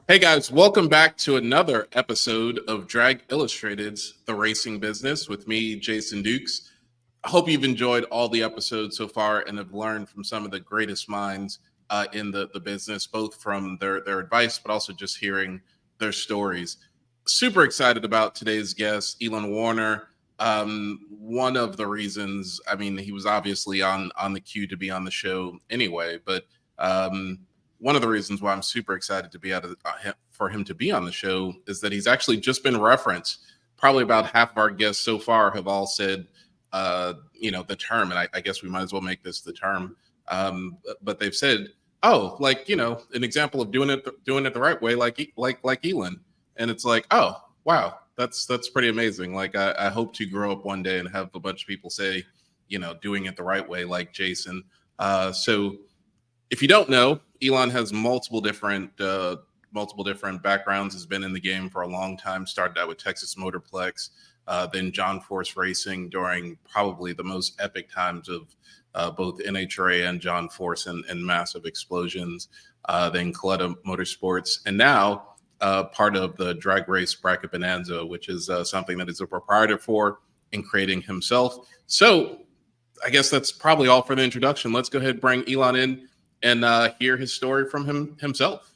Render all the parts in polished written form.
Hey guys, welcome back to another episode of Drag Illustrated's The Racing Business with me, Jason Dukes. I hope you've enjoyed all the episodes so far and have learned from some of the greatest minds in the business, both from their advice, but also just hearing their stories. Super excited about today's guest, Elon Werner. One of the reasons, I mean, he was obviously on the queue to be on the show anyway, but one of the reasons why I'm super excited to be for him to be on the show is that he's actually just been referenced. Probably about half of our guests so far have all said, the term, and I guess we might as well make this the term. But they've said, "Oh, an example of doing it the right way, like Elon," and it's like, "Oh, wow, that's pretty amazing." Like, I hope to grow up one day and have a bunch of people say, doing it the right way, like Jason. So, if you don't know, Elon has multiple different backgrounds. Has been in the game for a long time. Started out with Texas Motorplex, then John Force Racing during probably the most epic times of both NHRA and John Force and massive explosions. Then Coletta Motorsports, and now part of the drag race bracket Bonanza, which is something that he's a proprietor for and creating himself. So I guess that's probably all for the introduction. Let's go ahead and bring Elon in and hear his story from himself.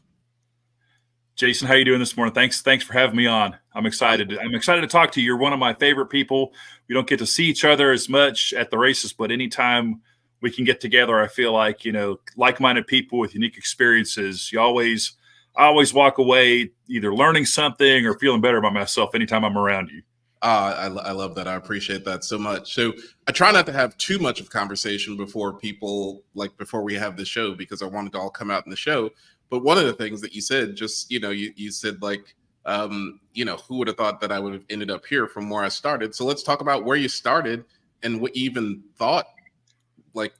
Jason, how you doing this morning? Thanks for having me on. I'm excited. I'm excited to talk to you. You're one of my favorite people. We don't get to see each other as much at the races, but anytime we can get together, I feel like, like-minded people with unique experiences. I always walk away either learning something or feeling better about myself anytime I'm around you. I love that. I appreciate that so much. So I try not to have too much of conversation before we have the show, because I want it to all come out in the show. But one of the things that you said, just, you said who would have thought that I would have ended up here from where I started. So let's talk about where you started and what you even thought, what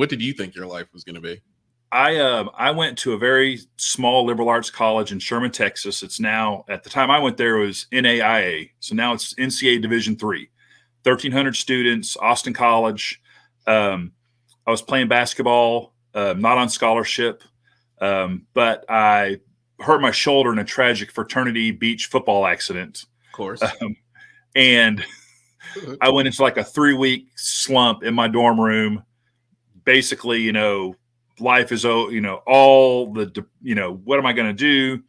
did you think your life was going to be? I went to a very small liberal arts college in Sherman, Texas. It's now, at the time I went there, it was NAIA. So now it's NCAA Division III, 1,300 students, Austin College. I was playing basketball, not on scholarship, but I hurt my shoulder in a tragic fraternity beach football accident. Of course. And I went into like a 3-week slump in my dorm room. Basically, life is, what am I going to do?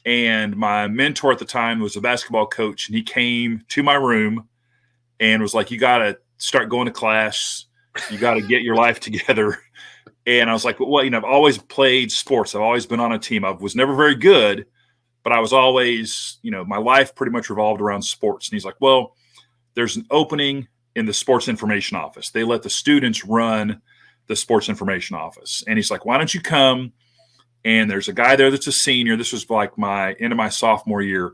And my mentor at the time was a basketball coach, and he came to my room and was like, "You got to start going to class. You got to get your life together." And I was like, "Well, I've always played sports. I've always been on a team. I was never very good, but I was always, my life pretty much revolved around sports." And he's like, "Well, there's an opening in the sports information office. They let the students run the sports information office." And he's like, "Why don't you come?" And there's a guy there that's a senior. This was like my end of my sophomore year.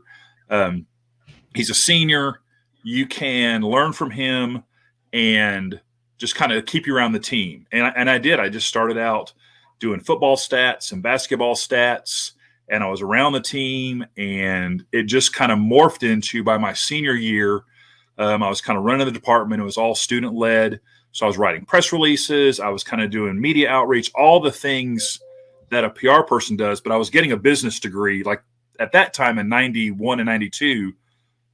He's a senior. You can learn from him and just kind of keep you around the team. And I did. I just started out doing football stats and basketball stats, and I was around the team, and it just kind of morphed into, by my senior year, I was kind of running the department. It was all student led. So I was writing press releases. I was kind of doing media outreach, all the things that a PR person does. But I was getting a business degree. Like at that time in 91 and 92,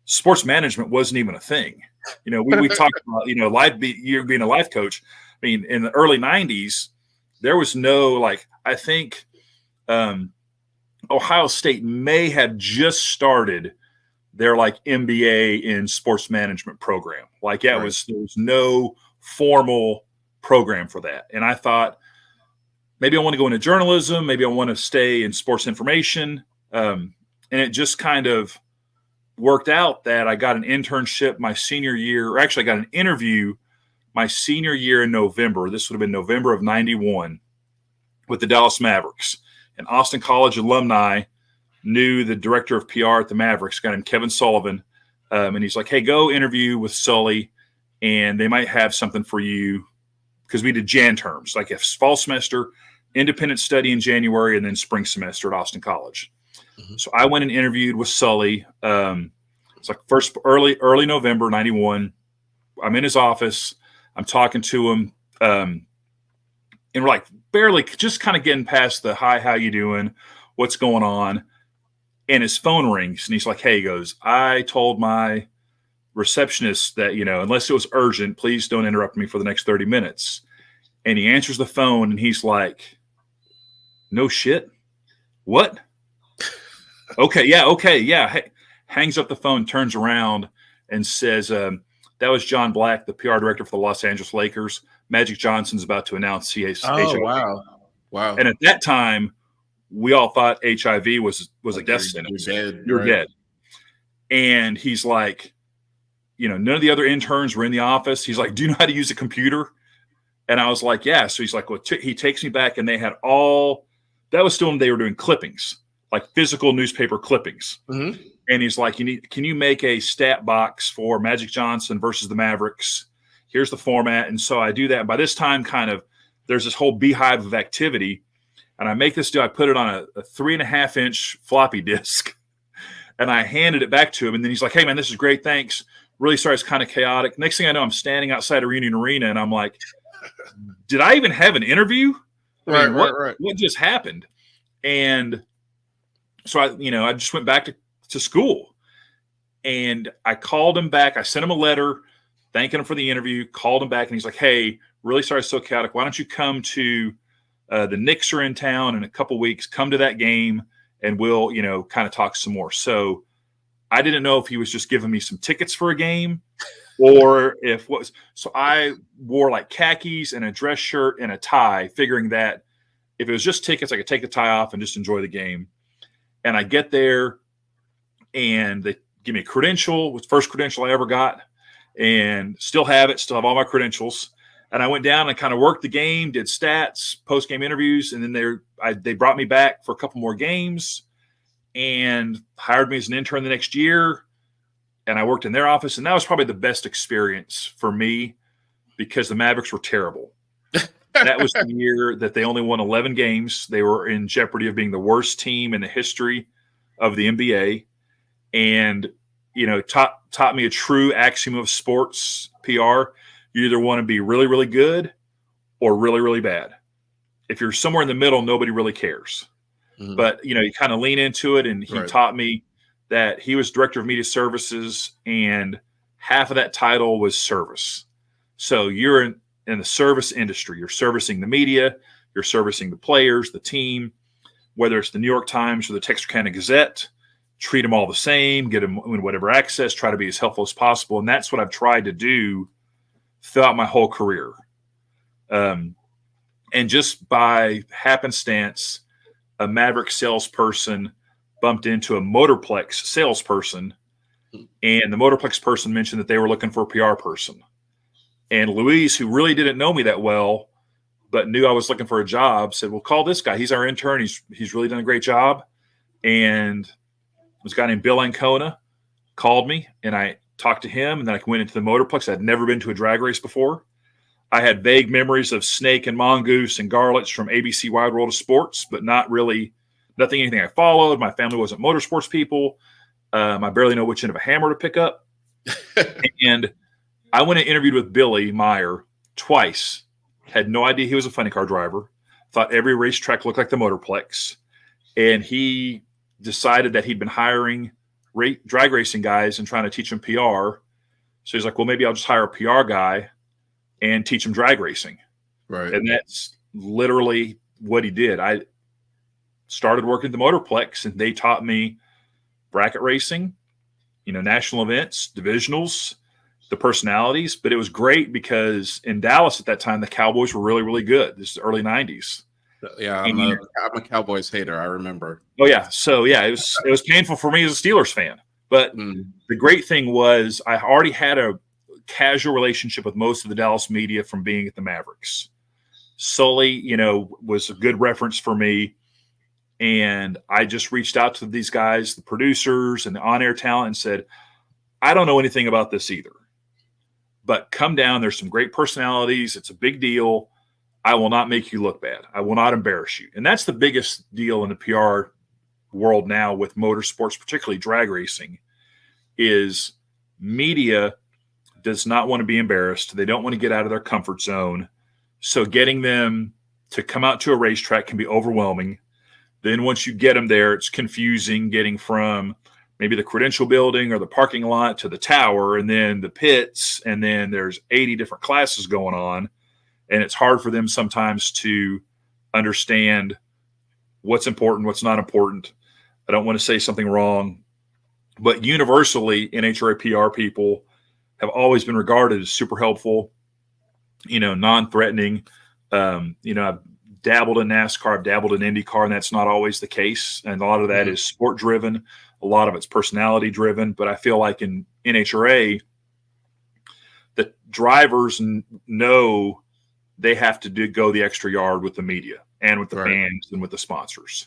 sports management wasn't even a thing. We talked about, being a life coach. I mean, in the early 90s, there was no, I think Ohio State may have just started their MBA in sports management program. Right. There was no formal program for that. And I thought, maybe I want to go into journalism. Maybe I want to stay in sports information. And it just kind of worked out that I got an internship my senior year, or actually I got an interview my senior year in November. This would have been November of 91 with the Dallas Mavericks. And Austin College alumni knew the director of PR at the Mavericks, a guy named Kevin Sullivan. And he's like, "Hey, go interview with Sully, and they might have something for you," because we did Jan terms, like a fall semester, independent study in January, and then spring semester at Austin College. Mm-hmm. So I went and interviewed with Sully. It's like early November, 91. I'm in his office. I'm talking to him. And we're barely just kind of getting past the, "Hi, how you doing? what's going on. And his phone rings, and he's like, hey, he goes, I told my receptionist that, unless it was urgent, please don't interrupt me for the next 30 minutes. And he answers the phone, and he's like, no shit. What? Okay. Yeah. Hey, hangs up the phone, turns around, and says, that was John Black, the PR director for the Los Angeles Lakers. Magic Johnson's about to announce he has HIV. Wow. And at that time, we all thought HIV was a death sentence. You're dead. And he's like, none of the other interns were in the office. He's like, do you know how to use a computer? And I was like, yeah. So he's like, well, he takes me back, and they had that was still when they were doing clippings, like physical newspaper clippings. Mm-hmm. And he's like, can you make a stat box for Magic Johnson versus the Mavericks? Here's the format. And so I do that. And by this time, there's this whole beehive of activity. And I make this deal. I put it on a 3.5-inch floppy disk, and I handed it back to him. And then he's like, hey, man, this is great. Thanks. Really sorry, it's kind of chaotic. Next thing I know, I'm standing outside of Reunion Arena, and I'm like, did I even have an interview? What just happened? And so I just went back to school, and I called him back. I sent him a letter thanking him for the interview, called him back, and he's like, hey, really sorry it's so chaotic. Why don't you come to the Knicks are in town in a couple weeks. Come to that game, and we'll, kind of talk some more. So I didn't know if he was just giving me some tickets for a game or if what was. So I wore like khakis and a dress shirt and a tie, figuring that if it was just tickets, I could take the tie off and just enjoy the game. And I get there, and they give me a credential. It was the first credential I ever got, and still have it, still have all my credentials. And I went down and kind of worked the game, did stats, post-game interviews, and then they brought me back for a couple more games and hired me as an intern the next year. And I worked in their office, and that was probably the best experience for me because the Mavericks were terrible. That was the year that they only won 11 games. They were in jeopardy of being the worst team in the history of the NBA. And, taught me a true axiom of sports PR. You either want to be really, really good or really, really bad. If you're somewhere in the middle, nobody really cares. Mm-hmm. But, you kind of lean into it. And he taught me that he was director of media services, and half of that title was service. So you're in the service industry. You're servicing the media. You're servicing the players, the team, whether it's the New York Times or the Texarkana Gazette. Treat them all the same, get them whatever access, try to be as helpful as possible. And that's what I've tried to do throughout my whole career. And just by happenstance, a Maverick salesperson bumped into a Motorplex salesperson, and the Motorplex person mentioned that they were looking for a PR person. And Louise, who really didn't know me that well, but knew I was looking for a job, said, well, call this guy. He's our intern. He's really done a great job. And this guy named Bill Ancona called me, and I talked to him, and then I went into the Motorplex. I'd never been to a drag race before. I had vague memories of Snake and Mongoose and Garlits from ABC Wide World of Sports, but anything I followed. My family wasn't motorsports people. I barely know which end of a hammer to pick up. And I went and interviewed with Billy Meyer twice. Had no idea he was a funny car driver. Thought every racetrack looked like the Motorplex. And he decided that he'd been hiring drag racing guys and trying to teach them PR. So he's like, well, maybe I'll just hire a PR guy and teach them drag racing. Right. And that's literally what he did. I started working at the Motorplex, and they taught me bracket racing, national events, divisionals, the personalities. But it was great because in Dallas at that time, the Cowboys were really, really good. This is the early 90s. Yeah, I'm a Cowboys hater. I remember. Oh yeah, so yeah, it was painful for me as a Steelers fan. But the great thing was I already had a casual relationship with most of the Dallas media from being at the Mavericks. Sully, was a good reference for me, and I just reached out to these guys, the producers and the on-air talent, and said, I don't know anything about this either, but come down. There's some great personalities. It's a big deal. I will not make you look bad. I will not embarrass you. And that's the biggest deal in the PR world now with motorsports, particularly drag racing, is media does not want to be embarrassed. They don't want to get out of their comfort zone. So getting them to come out to a racetrack can be overwhelming. Then once you get them there, it's confusing getting from maybe the credential building or the parking lot to the tower and then the pits. And then there's 80 different classes going on. And it's hard for them sometimes to understand what's important, what's not important. I don't want to say something wrong, but universally, NHRA PR people have always been regarded as super helpful, non-threatening. I've dabbled in NASCAR, I've dabbled in IndyCar, and that's not always the case. And a lot of that is sport driven. A lot of it's personality driven. But I feel like in NHRA, the drivers know they have to go the extra yard with the media and with the fans and with the sponsors.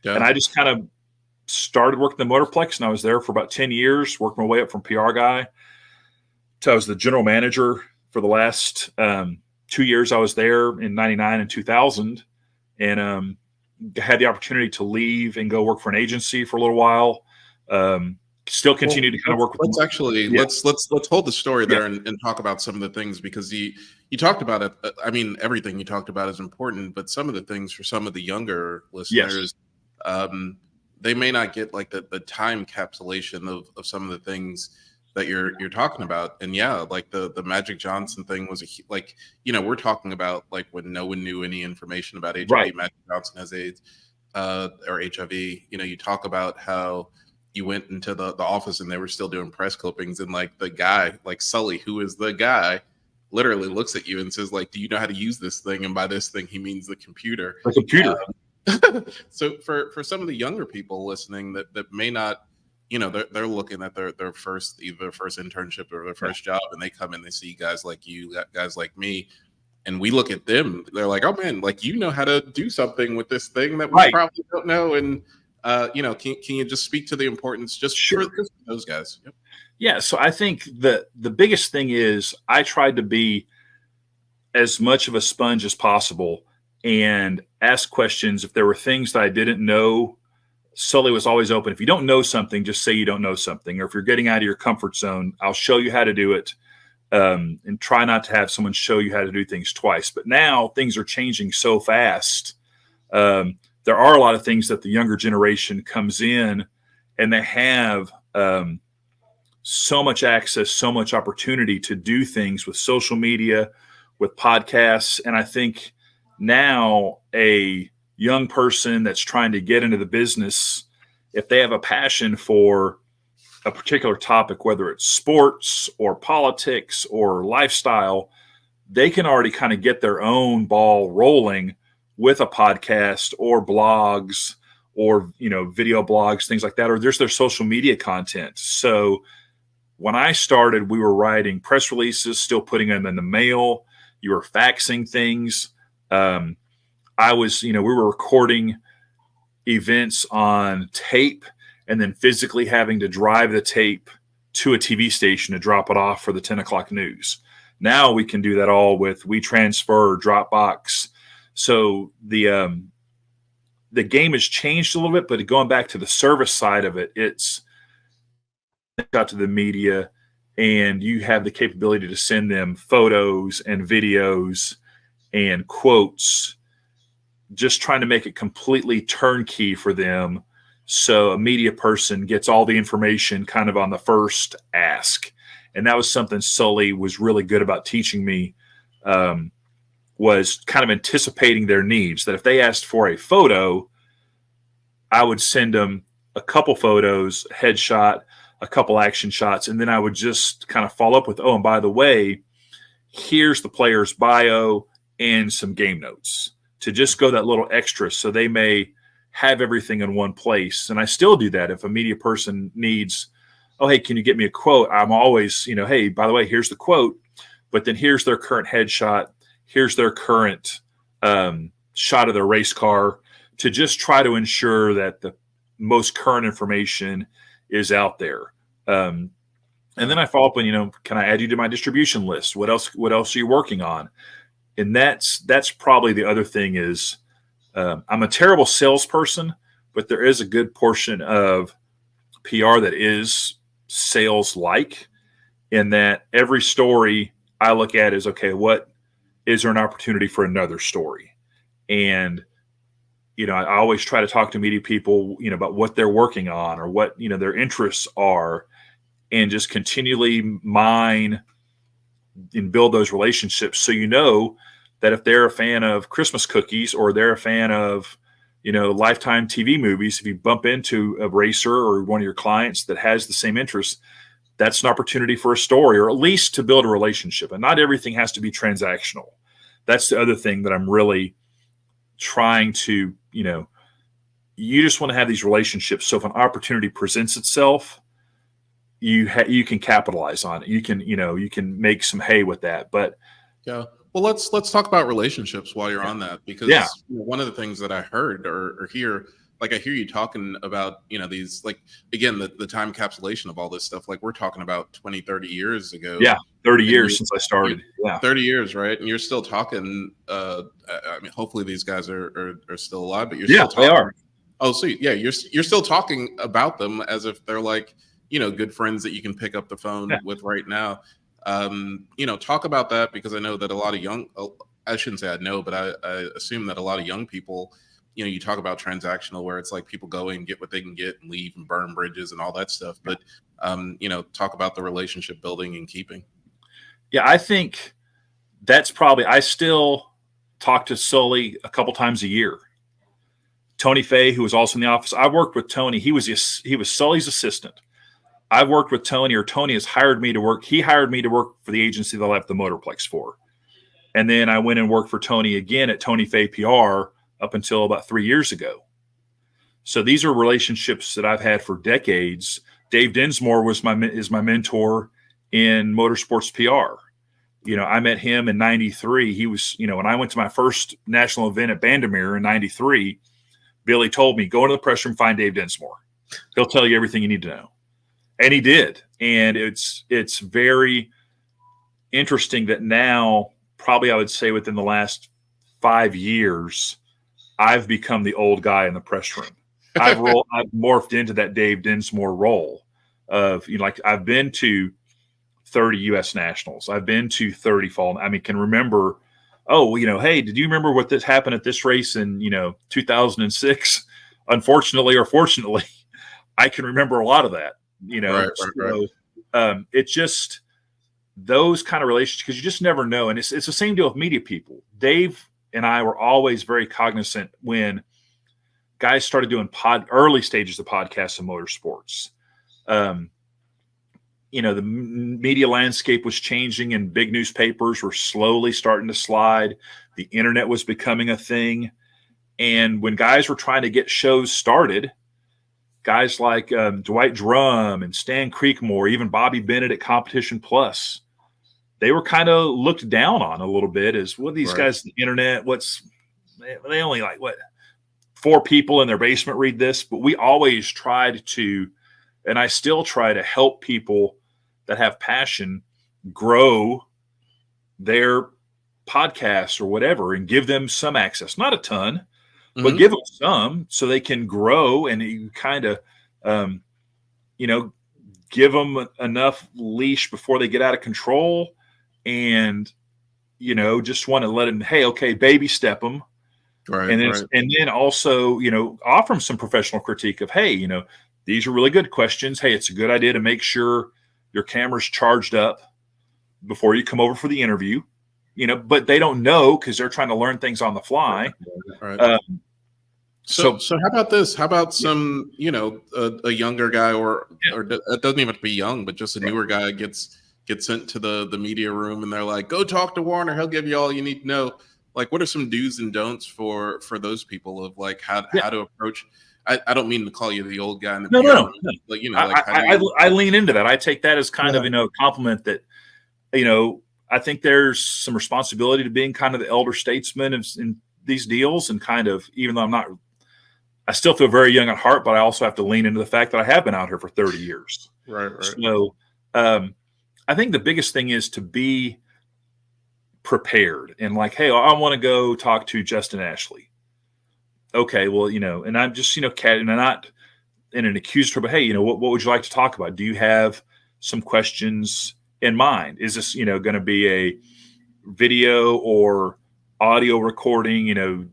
Yeah. And I just kind of started working the Motorplex, and I was there for about 10 years, worked my way up from PR guy to I was the general manager for the last 2 years. I was there in 99 and 2000, and had the opportunity to leave and go work for an agency for a little while. Still continue to kind of work with. Let's actually let's hold the story there and talk about some of the things, because you talked about it. I mean, everything you talked about is important, but some of the things for some of the younger listeners, they may not get like the time capsulation of some of the things that you're talking about. And like the Magic Johnson thing was we're talking about like when no one knew any information about HIV. Right. Magic Johnson has AIDS or HIV. You talk about how you went into the office and they were still doing press clippings, and like the guy, like Sully, who is the guy, literally looks at you and says, like, do you know how to use this thing? And by this thing, he means the computer. The computer. So for some of the younger people listening that may not, they're looking at their either their first internship or their first job, and they come in, they see guys like you, guys like me, and we look at them, they're like, oh man, like, how to do something with this thing that we probably don't know. And can you just speak to the importance for those guys? Yep. Yeah. So I think the biggest thing is I tried to be as much of a sponge as possible and ask questions. If there were things that I didn't know, Sully was always open. If you don't know something, just say you don't know something. Or if you're getting out of your comfort zone, I'll show you how to do it. And try not to have someone show you how to do things twice. But now things are changing so fast. There are a lot of things that the younger generation comes in and they have so much access, so much opportunity to do things with social media, with podcasts. And I think now a young person that's trying to get into the business, if they have a passion for a particular topic, whether it's sports or politics or lifestyle, they can already kind of get their own ball rolling with a podcast or blogs or, video blogs, things like that, or there's their social media content. So when I started, we were writing press releases, still putting them in the mail. You were faxing things. We were recording events on tape and then physically having to drive the tape to a TV station to drop it off for the 10 o'clock news. Now we can do that all with WeTransfer, Dropbox. So the game has changed a little bit, but going back to the service side of it, it's got to the media, and you have the capability to send them photos and videos and quotes, just trying to make it completely turnkey for them. So a media person gets all the information kind of on the first ask. And that was something Sully was really good about teaching me, was kind of anticipating their needs, that if they asked for a photo, I would send them a couple photos, headshot, a couple action shots, and then I would just kind of follow up with, oh, and by the way, here's the player's bio and some game notes, to just go that little extra so they may have everything in one place. And I still do that. If a media person needs, oh, hey, can you get me a quote? I'm always, hey, by the way, here's the quote, but then here's their current headshot. Here's their current shot of their race car, to just try to ensure that the most current information is out there. And then I follow up on, can I add you to my distribution list? What else are you working on? And that's probably the other thing is, I'm a terrible salesperson, but there is a good portion of PR that is sales-like, in that every story I look at is, okay, what is there an opportunity for another story? And, I always try to talk to media people, about what they're working on or what, their interests are, and just continually mine and build those relationships. So, that if they're a fan of Christmas cookies or they're a fan of, Lifetime TV movies, if you bump into a racer or one of your clients that has the same interests, that's an opportunity for a story, or at least to build a relationship. And not everything has to be transactional. That's the other thing that I'm really trying to, you just want to have these relationships. So if an opportunity presents itself, you can capitalize on it. You can make some hay with that. But yeah. Well, let's talk about relationships while you're on that, because one of the things that I heard or hear, like I hear you talking about, these, like, again, the time encapsulation of all this stuff, like we're talking about 20, 30 years ago. Yeah. 30 years since I started. Yeah. 30 years, right? And you're still talking. I mean, hopefully these guys are still alive, but you're still talking. They are. Oh, so yeah, you're still talking about them as if they're like, good friends that you can pick up the phone with right now. Talk about that, because I know that a lot of I shouldn't say I know, but I assume that a lot of young people, you talk about transactional, where it's like people go and get what they can get and leave and burn bridges and all that stuff. But, talk about the relationship building and keeping. Yeah, I think that's probably, I still talk to Sully a couple times a year. Tony Fay, who was also in the office. I worked with Tony. He was Sully's assistant. I've worked with Tony, or Tony has hired me to work. He hired me to work for the agency that I left the Motorplex for. And then I went and worked for Tony again at Tony Fay PR up until about 3 years ago. So these are relationships that I've had for decades. Dave Dinsmore is my mentor in Motorsports PR. I met him in 93. He was, when I went to my first national event at Bandamere in 93, Billy told me, go into the press room, find Dave Dinsmore. He'll tell you everything you need to know. And he did. And it's very interesting that now, probably I would say within the last 5 years, I've become the old guy in the press room. I've morphed into that Dave Dinsmore role of, like I've been to 30 U.S. Nationals. I've been to 30 fall. I mean, can remember, hey, did you remember what this happened at this race in, 2006? Unfortunately or fortunately, I can remember a lot of that. Right. It's just those kind of relationships, because you just never know. And it's the same deal with media people. Dave and I were always very cognizant when guys started doing early stages of podcasts and motorsports. The media landscape was changing and big newspapers were slowly starting to slide. The internet was becoming a thing. And when guys were trying to get shows started, guys like Dwight Drum and Stan Creekmore, even Bobby Bennett at Competition Plus, they were kind of looked down on a little bit as, well, these guys, the internet, they only 4 people in their basement read this. But we always tried to, and I still try to help people that have passion grow their podcasts or whatever, and give them some access, not a ton, but give them some so they can grow, and you kind of, give them enough leash before they get out of control, and, just want to let them, hey, okay, baby step them. Right. And then also, offer them some professional critique of, hey, these are really good questions. Hey, it's a good idea to make sure your camera's charged up before you come over for the interview, but they don't know because they're trying to learn things on the fly. Right. So how about this? How about some, a younger guy or it doesn't even have to be young, but just a newer guy gets sent to the media room, and they're like, go talk to Warner. He'll give you all you need to know. Like, what are some do's and don'ts for those people of like how to approach? I don't mean to call you the old guy in the PR room, but I lean into that. I take that as kind of a compliment that I think there's some responsibility to being kind of the elder statesman in these deals, and kind of, even though I still feel very young at heart, but I also have to lean into the fact that I have been out here for 30 years. Right. So I think the biggest thing is to be prepared and like, hey, I want to go talk to Justin Ashley. Okay, well, and I'm just, and not in an accusatory, but hey, what would you like to talk about? Do you have some questions in mind? Is this, going to be a video or audio recording?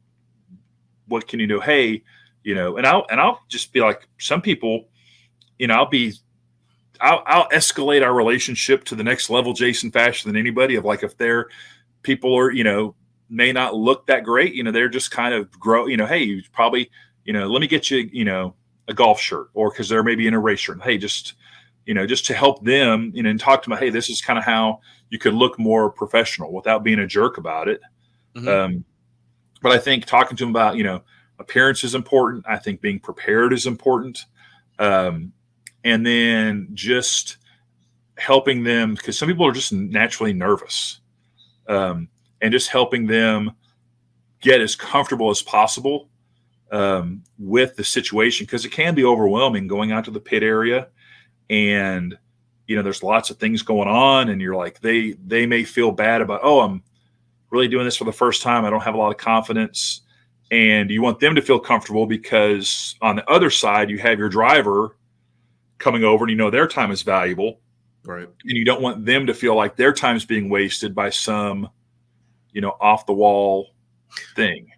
what can you do? Hey, and I'll just be like, some people, I'll escalate our relationship to the next level, Jason, faster than anybody. Of like, if they're people are, may not look that great, they're just kind of grow, hey, you probably, let me get you, a golf shirt, or because they're maybe in a race shirt. Hey, just to help them, and talk to them. Hey, this is kind of how you could look more professional without being a jerk about it. Mm-hmm. But I think talking to them about, appearance is important. I think being prepared is important. And then just helping them, because some people are just naturally nervous, and just helping them get as comfortable as possible with the situation, because it can be overwhelming going out to the pit area, and there's lots of things going on, and you're like, they may feel bad about, oh, I'm really doing this for the first time, I don't have a lot of confidence, and you want them to feel comfortable, because on the other side you have your driver coming over, and their time is valuable, right? And you don't want them to feel like their time is being wasted by some off the wall thing.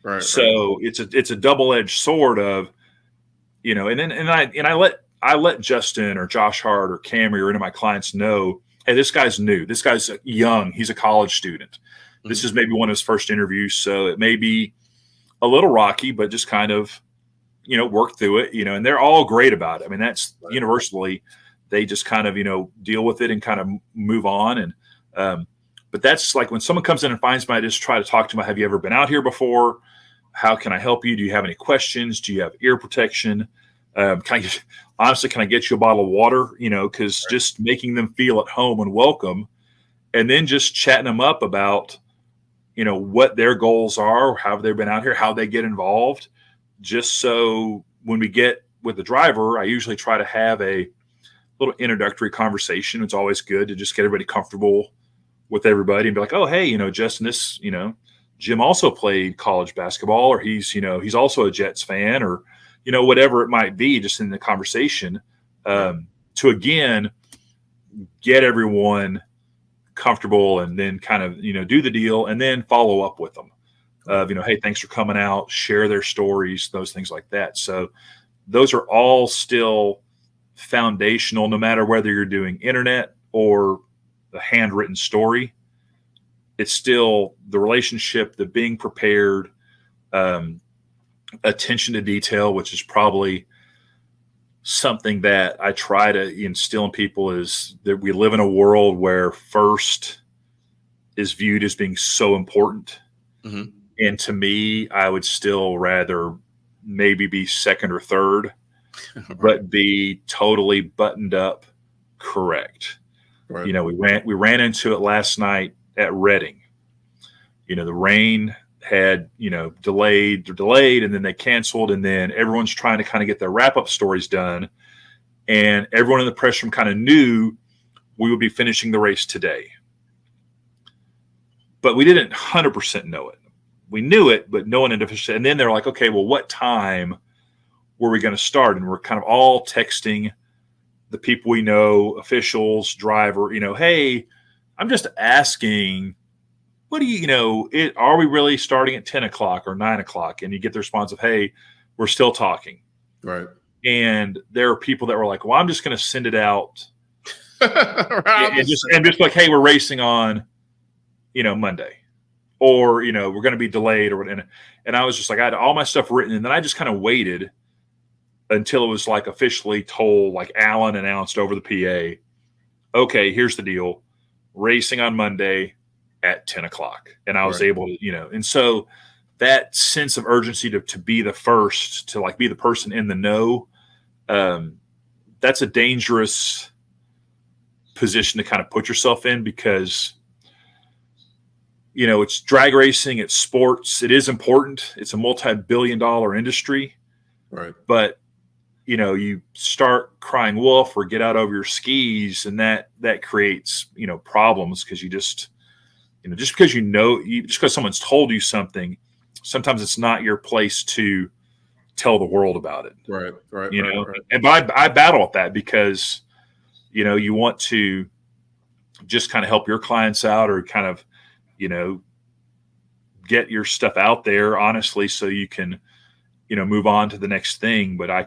Right. So it's a double-edged sword of, and I let Justin or Josh Hart or Camry or any of my clients know, hey, this guy's new. This guy's young. He's a college student. Mm-hmm. This is maybe one of his first interviews. So it may be a little rocky, but just kind of, work through it, and they're all great about it. I mean, that's right. Universally, they just kind of, deal with it and kind of move on. And, but that's like when someone comes in and finds me, I just try to talk to them. Have you ever been out here before? How can I help you? Do you have any questions? Do you have ear protection? Can I get you a bottle of water? Because right. Just making them feel at home and welcome, and then just chatting them up about, what their goals are, how they've been out here, how they get involved. Just so when we get with the driver, I usually try to have a little introductory conversation. It's always good to just get everybody comfortable with everybody and be like, oh, hey, Justin, this, Jim also played college basketball, or he's also a Jets fan, or, whatever it might be, just in the conversation, to again, get everyone comfortable, and then kind of, do the deal, and then follow up with them. Hey, thanks for coming out, share their stories, those things like that. So those are all still foundational, no matter whether you're doing internet or a handwritten story. It's still the relationship, the being prepared, attention to detail, which is probably something that I try to instill in people, is that we live in a world where first is viewed as being so important. Mm-hmm. And to me, I would still rather maybe be second or third, right. But be totally buttoned up, correct. Right. We ran into it last night at Reading. The rain had, delayed, and then they canceled, and then everyone's trying to kind of get their wrap-up stories done, and everyone in the press room kind of knew we would be finishing the race today. But we didn't 100% know it. We knew it, but no one had officially. And then they're like, okay, well, what time were we going to start? And we're kind of all texting the people we know, officials, driver, hey, I'm just asking, what do are we really starting at 10 o'clock or 9 o'clock? And you get the response of, hey, we're still talking. Right. And there are people that were like, well, I'm just going to send it out. and just like, hey, we're racing on, Monday, or, we're going to be delayed, or whatever. And I was just like, I had all my stuff written, and then I just kind of waited until it was like officially told, like Alan announced over the PA, okay, here's the deal, racing on Monday at 10 o'clock. And I was right. able to, and so that sense of urgency to be the first, to like be the person in the know, that's a dangerous position to kind of put yourself in, because, it's drag racing, it's sports, it is important. It's a multi-billion-dollar industry. Right. But, you start crying wolf or get out over your skis, and that creates, problems, because you just, just because just because someone's told you something, sometimes it's not your place to tell the world about it. Right. And I battle with that, because, you want to just kind of help your clients out, or kind of, get your stuff out there, honestly, so you can, move on to the next thing. But I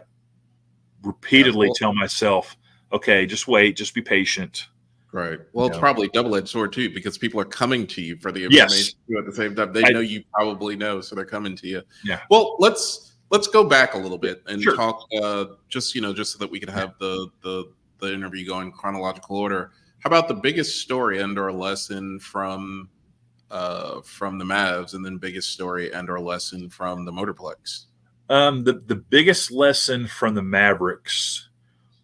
repeatedly tell myself, okay, just wait, just be patient. Right. Well, it's probably a double-edged sword too, because people are coming to you for the Yes. information too at the same time. They know you probably know, so they're coming to you. Yeah. Well, let's go back a little bit and Sure. talk just so that we could have the interview go in chronological order. How about the biggest story and or lesson from the Mavs, and then biggest story and or lesson from the Motorplex? The biggest lesson from the Mavericks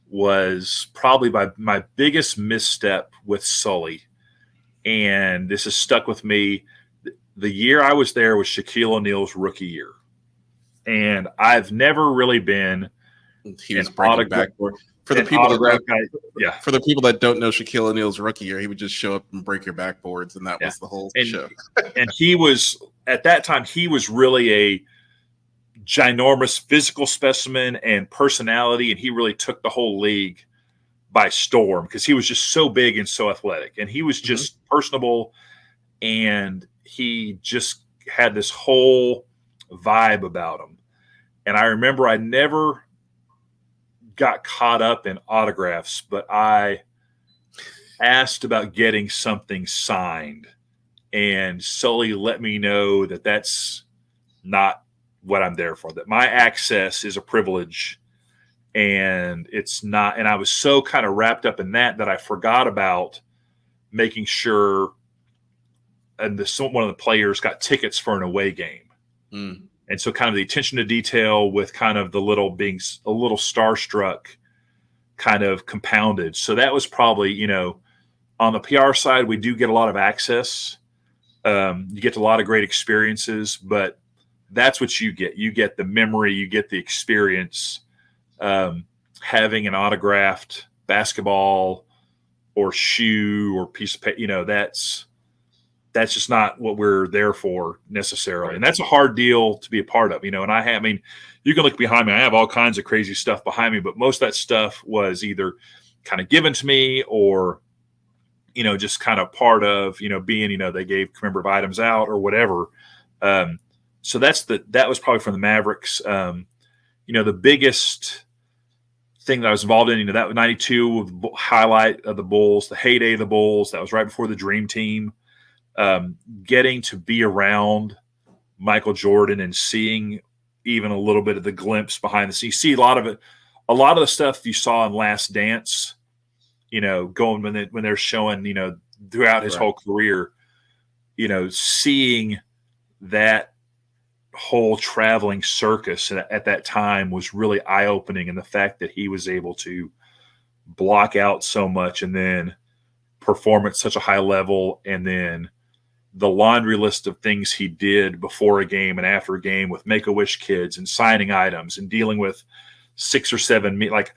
was probably my biggest misstep with Sully. And this has stuck with me. The year I was there was Shaquille O'Neal's rookie year. And I've never really been he was breaking backboard. For the people for the people that don't know Shaquille O'Neal's rookie year, he would just show up and break your backboards, and that was the whole show. And he was, at that time, he was really a ginormous physical specimen and personality, and he really took the whole league by storm because he was just so big and so athletic, and he was just personable, and he just had this whole vibe about him. And I remember I never got caught up in autographs, but I asked about getting something signed, and Sully let me know that that's not what I'm there for, that my access is a privilege and it's not. And I was so kind of wrapped up in that I forgot about making sure and one of the players got tickets for an away game. And so kind of the attention to detail with kind of the little being a little starstruck kind of compounded. So that was probably, on the PR side, we do get a lot of access. You get a lot of great experiences, but that's what you get. You get the memory, you get the experience. Having an autographed basketball or shoe or piece of paper, that's just not what we're there for necessarily. Right. And that's a hard deal to be a part of, and you can look behind me. I have all kinds of crazy stuff behind me, but most of that stuff was either kind of given to me or, just kind of part of, being, they gave commemorative items out or whatever. So that was probably from the Mavericks. The biggest thing that I was involved in, that was 92 highlight of the Bulls, the heyday of the Bulls. That was right before the Dream Team. Getting to be around Michael Jordan and seeing even a little bit of the glimpse behind the scenes. You see a lot of the stuff you saw in Last Dance, going when they're showing, throughout his whole career, seeing that whole traveling circus at that time was really eye-opening. And the fact that he was able to block out so much and then perform at such a high level, and then the laundry list of things he did before a game and after a game with Make-A-Wish kids and signing items and dealing with 6 or 7 like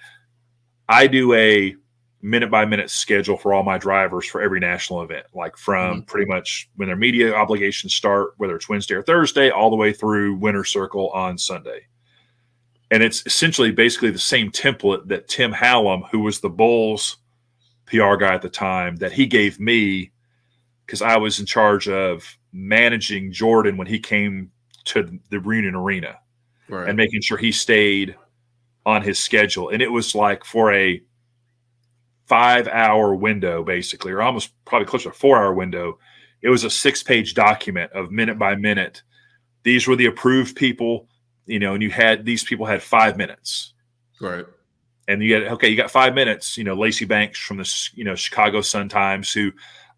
I do a minute-by-minute schedule for all my drivers for every national event, like from pretty much when their media obligations start, whether it's Wednesday or Thursday, all the way through Winter Circle on Sunday. And it's essentially basically the same template that Tim Hallam, who was the Bulls PR guy at the time, that he gave me because I was in charge of managing Jordan when he came to the Reunion Arena and making sure he stayed on his schedule. And it was like for a 5-hour window, basically, or almost probably closer to a 4-hour window. It was a 6-page document of minute by minute. These were the approved people, and these people had 5 minutes. Right. And you got 5 minutes, Lacey Banks from the, Chicago Sun-Times, who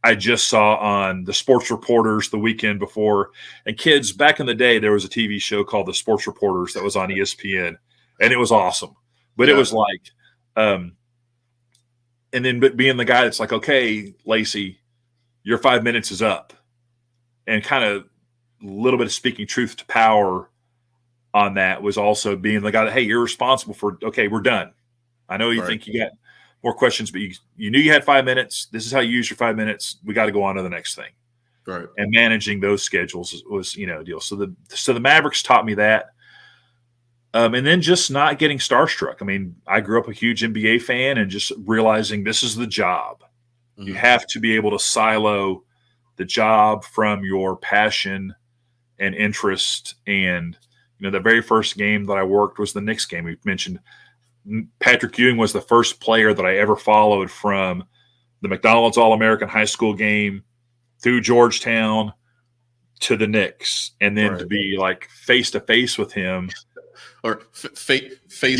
I just saw on the Sports Reporters the weekend before. And kids, back in the day, there was a TV show called the Sports Reporters that was on ESPN, and it was awesome. But it was like, and then being the guy that's like, okay, Lacey, your 5 minutes is up. And kind of a little bit of speaking truth to power on that was also being the guy that, hey, you're responsible for, okay, we're done. I know you think you got more questions, but you knew you had 5 minutes. This is how you use your 5 minutes. We got to go on to the next thing. Right. And managing those schedules was, a deal. So the Mavericks taught me that. And then just not getting starstruck. I mean, I grew up a huge NBA fan and just realizing this is the job. You have to be able to silo the job from your passion and interest. And, the very first game that I worked was the Knicks game. We've mentioned Patrick Ewing was the first player that I ever followed from the McDonald's All-American High School game through Georgetown to the Knicks, and then to be like face to face with him, or face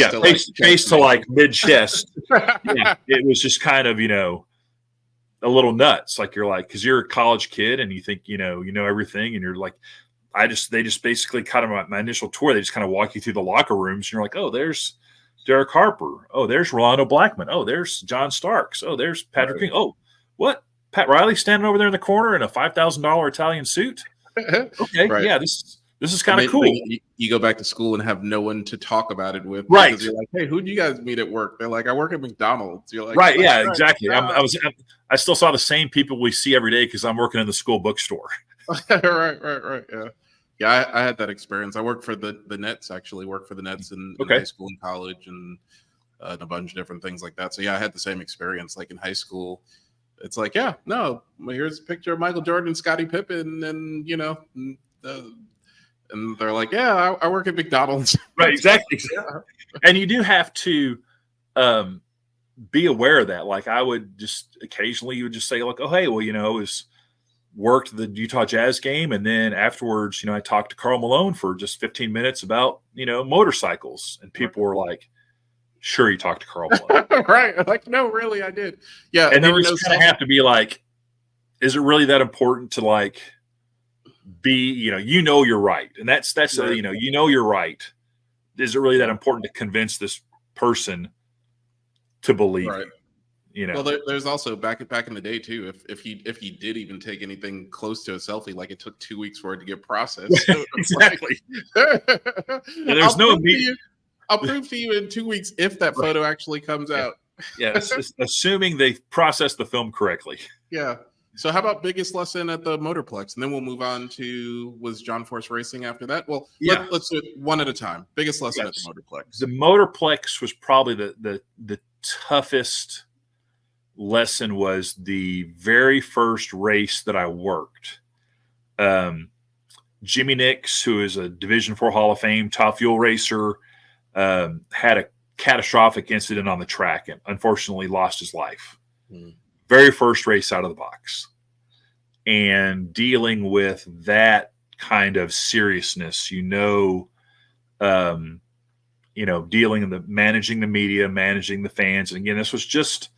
to like mid chest. Yeah, it was just kind of a little nuts. Like, you're like, because you're a college kid and you think you know everything, and you're like, they just basically kind of my initial tour. They just kind of walk you through the locker rooms, and you're like, oh, there's Derek Harper. Oh, there's Rolando Blackman. Oh, there's John Starks. Oh, there's Patrick King. Oh, what? Pat Riley standing over there in the corner in a $5,000 Italian suit. Okay, right. Yeah, this is kind of cool. You go back to school and have no one to talk about it with, right? Because you're like, hey, who do you guys meet at work? They're like, I work at McDonald's. You're like, right? Yeah, exactly. I still saw the same people we see every day because I'm working in the school bookstore. right. Yeah, I had that experience. I worked for the Nets. Actually, worked for the Nets in high school and college, and a bunch of different things like that. So yeah, I had the same experience. Like in high school, it's like, yeah, no, here's a picture of Michael Jordan and Scottie Pippen, and and they're like, yeah, I work at McDonald's. Right, exactly. Yeah. And you do have to be aware of that. Like, I would just occasionally, you would just say like, oh, hey, well, worked the Utah Jazz game, and then afterwards, I talked to Karl Malone for just 15 minutes about motorcycles, and people were like, sure, you talked to Karl Malone. Right. Like, no, really, I did. Yeah. And then you just kind of have to be like, is it really that important to like be, you're right. And that's, right. You're right. Is it really that important to convince this person to believe? Right. Well, there's also back in the day too. If he did even take anything close to a selfie, like it took 2 weeks for it to get processed. So exactly. There's I'll prove to you in 2 weeks if that photo actually comes out. Yeah, assuming they processed the film correctly. Yeah. So how about biggest lesson at the Motorplex? And then we'll move on to, was John Force Racing after that? Well, let's do it one at a time. Biggest lesson at the Motorplex. The Motorplex was probably the toughest lesson. Was the very first race that I worked. Jimmy Nix, who is a Division IV Hall of Fame top fuel racer, had a catastrophic incident on the track and unfortunately lost his life. Very first race out of the box. And dealing with that kind of seriousness, dealing in managing the media, managing the fans. And again, this was just,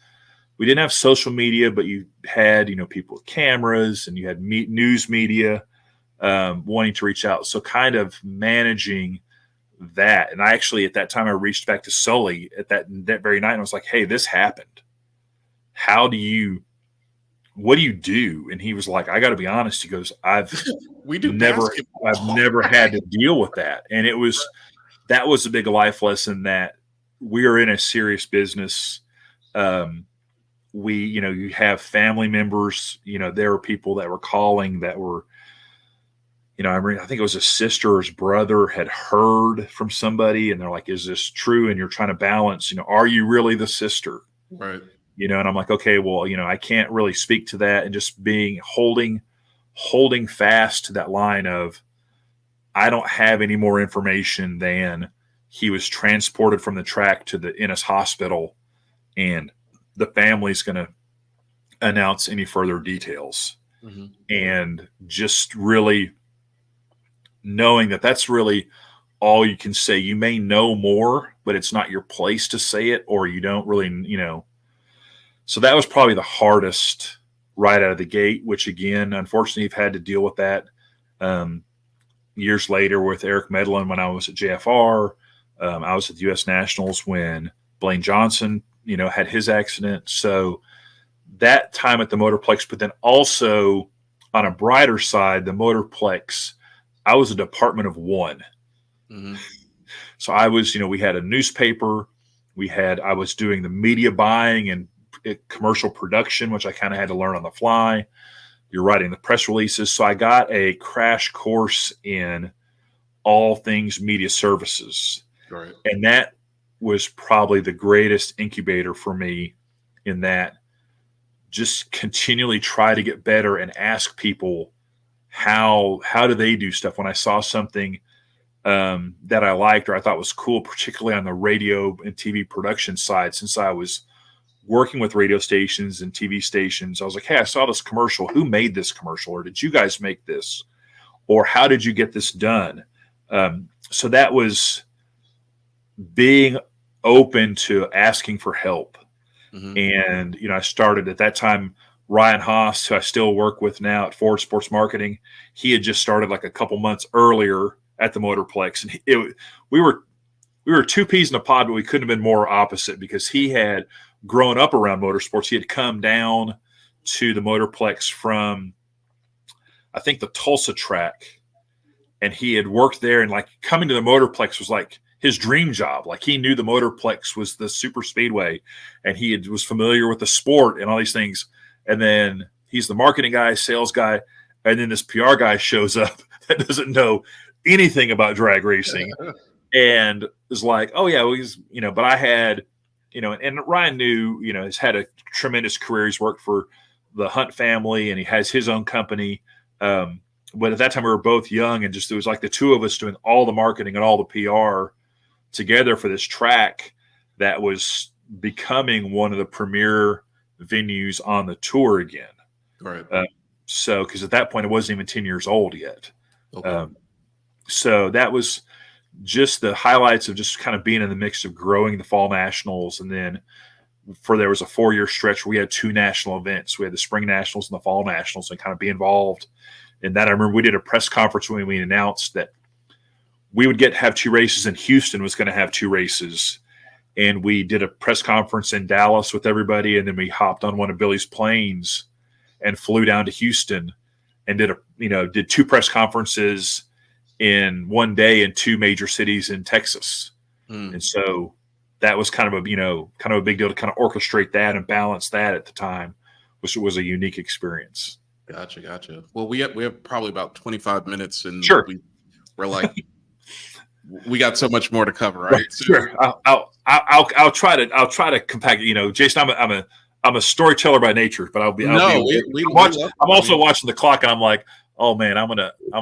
we didn't have social media, but you had, people with cameras, and you had news media wanting to reach out. So kind of managing that. And I actually, at that time, I reached back to Sully at that very night, and I was like, hey, this happened. What do you do? And he was like, I got to be honest. He goes, I've never had to deal with that. And that was a big life lesson, that we are in a serious business. You have family members, there were people that were calling that were, I think it was a sister or his brother had heard from somebody, and they're like, is this true? And you're trying to balance, are you really the sister? Right. And I'm like, okay, well, I can't really speak to that, and just holding fast to that line of, I don't have any more information than he was transported from the track to the Ennis hospital, and the family's going to announce any further details. Mm-hmm. And just really knowing that that's really all you can say. You may know more, but it's not your place to say it, or you don't really, So that was probably the hardest right out of the gate, which again, unfortunately, I've had to deal with that years later with Eric Medlin when I was at JFR. I was at the U.S. Nationals when Blaine Johnson, had his accident. So that time at the Motorplex, but then also on a brighter side, the Motorplex, I was a department of one. Mm-hmm. So I was, we had a newspaper. I was doing the media buying and commercial production, which I kind of had to learn on the fly. You're writing the press releases. So I got a crash course in all things media services. Right. And that was probably the greatest incubator for me, in that just continually try to get better and ask people how do they do stuff. When I saw something that I liked or I thought was cool, particularly on the radio and TV production side, since I was working with radio stations and TV stations, I was like, hey, I saw this commercial. Who made this commercial? Or did you guys make this? Or how did you get this done? So that was being open to asking for help. Mm-hmm. And, I started at that time, Ryan Haas, who I still work with now at Ford Sports Marketing, he had just started like a couple months earlier at the Motorplex. And we were two peas in a pod, but we couldn't have been more opposite because he had grown up around motorsports. He had come down to the Motorplex from, I think, the Tulsa track. And he had worked there, and like coming to the Motorplex was like his dream job. Like he knew the Motorplex was the super speedway, and he was familiar with the sport and all these things. And then he's the marketing guy, sales guy, and then this PR guy shows up that doesn't know anything about drag racing and is like, oh yeah, well, he's, but I had, and Ryan knew, has had a tremendous career. He's worked for the Hunt family and he has his own company. But at that time we were both young, and just, it was like the two of us doing all the marketing and all the PR together for this track that was becoming one of the premier venues on the tour again. Right. So, because at that point it wasn't even 10 years old yet. Okay. So that was just the highlights of just kind of being in the mix of growing the fall nationals. And then there was a 4-year stretch where we had 2 national events. We had the spring nationals and the fall nationals, and kind of be involved in that. I remember we did a press conference when we announced that we would have 2 races, and Houston was going to have 2 races. And we did a press conference in Dallas with everybody. And then we hopped on one of Billy's planes and flew down to Houston and did 2 press conferences in one day in 2 major cities in Texas. And so that was kind of a big deal to kind of orchestrate that and balance that at the time, which was a unique experience. Gotcha. Well, we have probably about 25 minutes, and sure, we're like, we got so much more to cover, right? So, sure. I'll try to compact. Jason, I'm a storyteller by nature, but I'm also watching the clock, and I'm like, oh man, I'm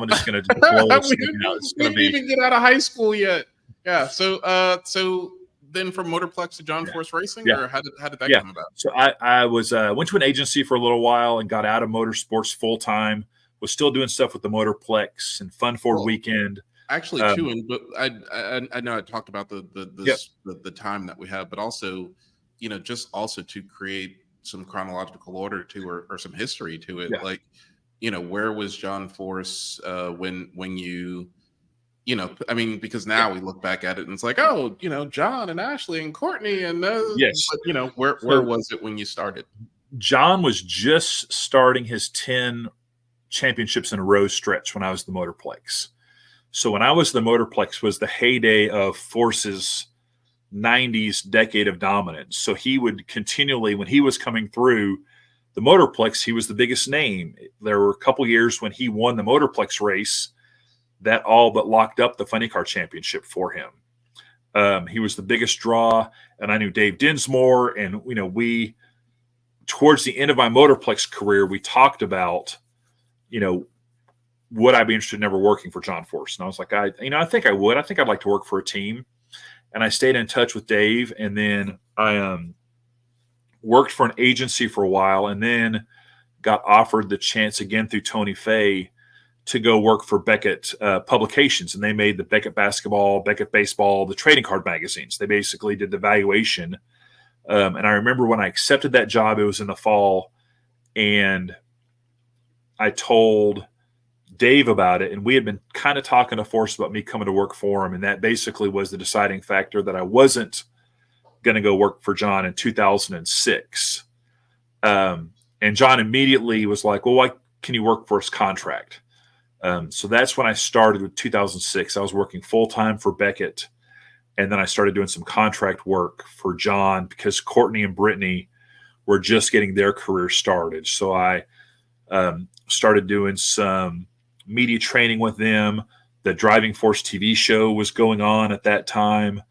just gonna blow this thing out. We didn't even get out of high school yet. Yeah. So then from Motorplex to John Force Racing, or how did that come about? So I was went to an agency for a little while and got out of motorsports full time. Was still doing stuff with the Motorplex and Fun Ford Weekend. Actually, too, but I know I talked about the time that we have, but also, just also to create some chronological order to, or some history to it. Like, where was John Force when you, because now we look back at it and it's like, oh, John and Ashley and Courtney and yes, but, where was it when you started? John was just starting his 10 championships in a row stretch when I was the Motorplex. So when I was the Motorplex was the heyday of Force's 90s decade of dominance. So he would continually, when he was coming through the Motorplex, he was the biggest name. There were a couple years when he won the Motorplex race that all but locked up the Funny Car Championship for him. He was the biggest draw, and I knew Dave Dinsmore, and we towards the end of my Motorplex career, we talked about, would I be interested in ever working for John Force? And I was like, I think I would. I think I'd like to work for a team. And I stayed in touch with Dave, and then I worked for an agency for a while, and then got offered the chance again through Tony Fay to go work for Beckett Publications. And they made the Beckett Basketball, Beckett Baseball, the trading card magazines. They basically did the valuation. And I remember when I accepted that job, it was in the fall, and I told Dave about it, and we had been kind of talking to Force about me coming to work for him, and that basically was the deciding factor that I wasn't going to go work for John in 2006. And John immediately was like, well, why can you work for his contract? So that's when I started with 2006. I was working full-time for Beckett, and then I started doing some contract work for John because Courtney and Brittany were just getting their career started. So I started doing some media training with them. The Driving Force TV show was going on at that time.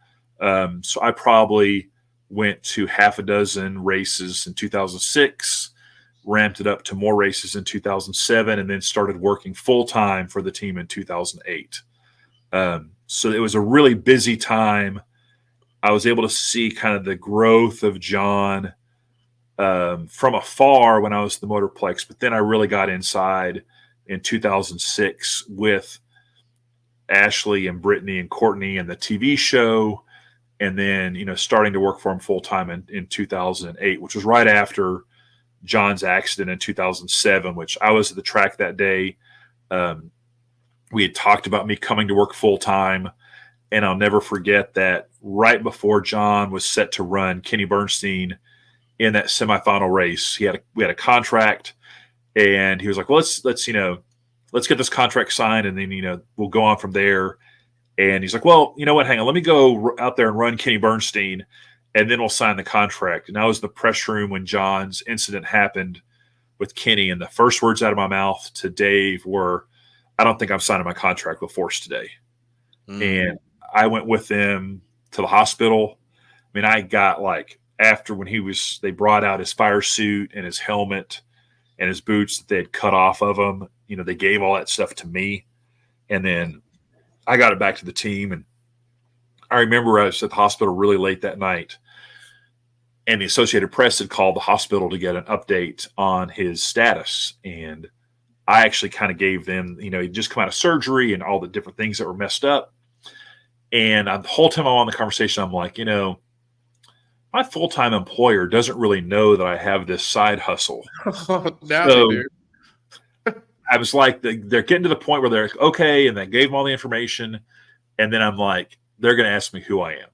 So I probably went to half a dozen races in 2006, ramped it up to more races in 2007, and then started working full-time for the team in 2008. So it was a really busy time. I was able to see kind of the growth of John from afar when I was at the Motorplex, but then I really got inside in 2006 with Ashley and Brittany and Courtney and the TV show, and then, you know, starting to work for him full-time in 2008, which was right after John's accident in 2007, which I was at the track that day. We had talked about me coming to work full-time, and I'll never forget that right before John was set to run Kenny Bernstein in that semifinal race, we had a contract, and he was like, well, let's get this contract signed, and then, you know, we'll go on from there. And he's like, well, you know what, hang on, let me go out there and run Kenny Bernstein, and then we'll sign the contract. And I was in the press room when John's incident happened with Kenny, and the first words out of my mouth to Dave were, I don't think I'm signing my contract with Force today. And I went with them to the hospital. I mean, I got like, after when they brought out his fire suit and his helmet and his boots that they had cut off of him, you know, they gave all that stuff to me. And then I got it back to the team. And I remember I was at the hospital really late that night, and the Associated Press had called the hospital to get an update on his status. And I actually kind of gave them, you know, he'd just come out of surgery and all the different things that were messed up. And the whole time I'm on the conversation, I'm like, you know, my full-time employer doesn't really know that I have this side hustle. Now they do. I was like, they're getting to the point where they're okay, and they gave them all the information. And then I'm like, they're going to ask me who I am.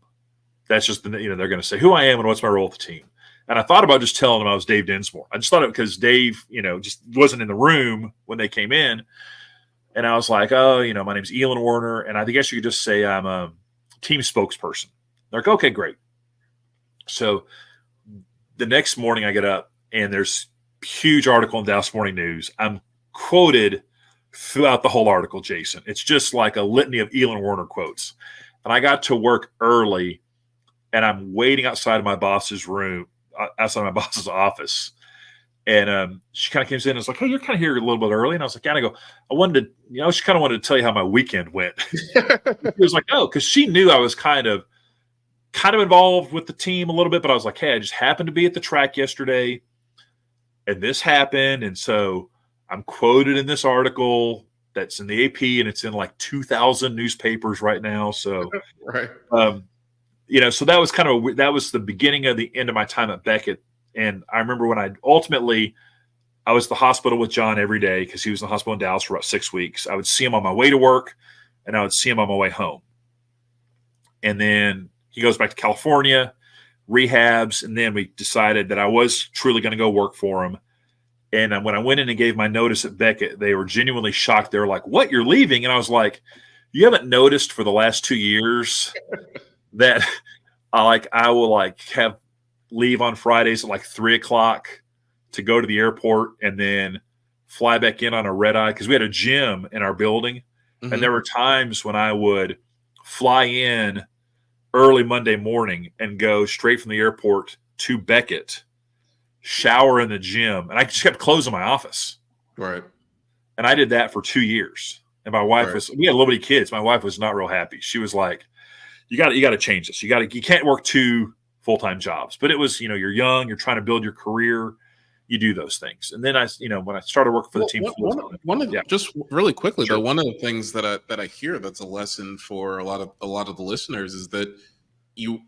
That's just, you know, they're going to say who I am and what's my role with the team. And I thought about just telling them I was Dave Dinsmore. I just thought it because Dave, you know, just wasn't in the room when they came in. And I was like, oh, you know, my name's Elon Werner, and I guess you could just say I'm a team spokesperson. They're like, okay, great. So the next morning I get up, and there's a huge article in Dallas Morning News. I'm quoted throughout the whole article, Jason. It's just like a litany of Elon Werner quotes. And I got to work early, and I'm waiting outside of my boss's room, outside my boss's office. And she kind of came in and was like, hey, you're kind of here a little bit early. And I was like, yeah. And I go, I wanted to, you know, she kind of wanted to tell you how my weekend went. She was like, oh, because she knew I was kind of involved with the team a little bit. But I was like, hey, I just happened to be at the track yesterday, and this happened. And so I'm quoted in this article that's in the AP, and it's in like 2,000 newspapers right now. So, right. You know, so that was that was the beginning of the end of my time at Beckett. And I remember when I was at the hospital with John every day, because he was in the hospital in Dallas for about 6 weeks. I would see him on my way to work, and I would see him on my way home. And then he goes back to California, rehabs, and then we decided that I was truly going to go work for him. And when I went in and gave my notice at Beckett, they were genuinely shocked. They were like, what, you're leaving? And I was like, you haven't noticed for the last 2 years that I will have leave on Fridays at like 3:00 to go to the airport, and then fly back in on a red eye, because we had a gym in our building. Mm-hmm. And there were times when I would fly in early Monday morning and go straight from the airport to Beckett, shower in the gym, and I just kept closing my office. Right. And I did that for 2 years. And my wife we had a little bitty kids. My wife was not real happy. She was like, you got to change this. You can't work 2 full-time jobs. But it was, you know, you're young, you're trying to build your career, you do those things. And then when I started working for the team, just really quickly, though, one of the things that I hear that's a lesson for a lot of the listeners is that you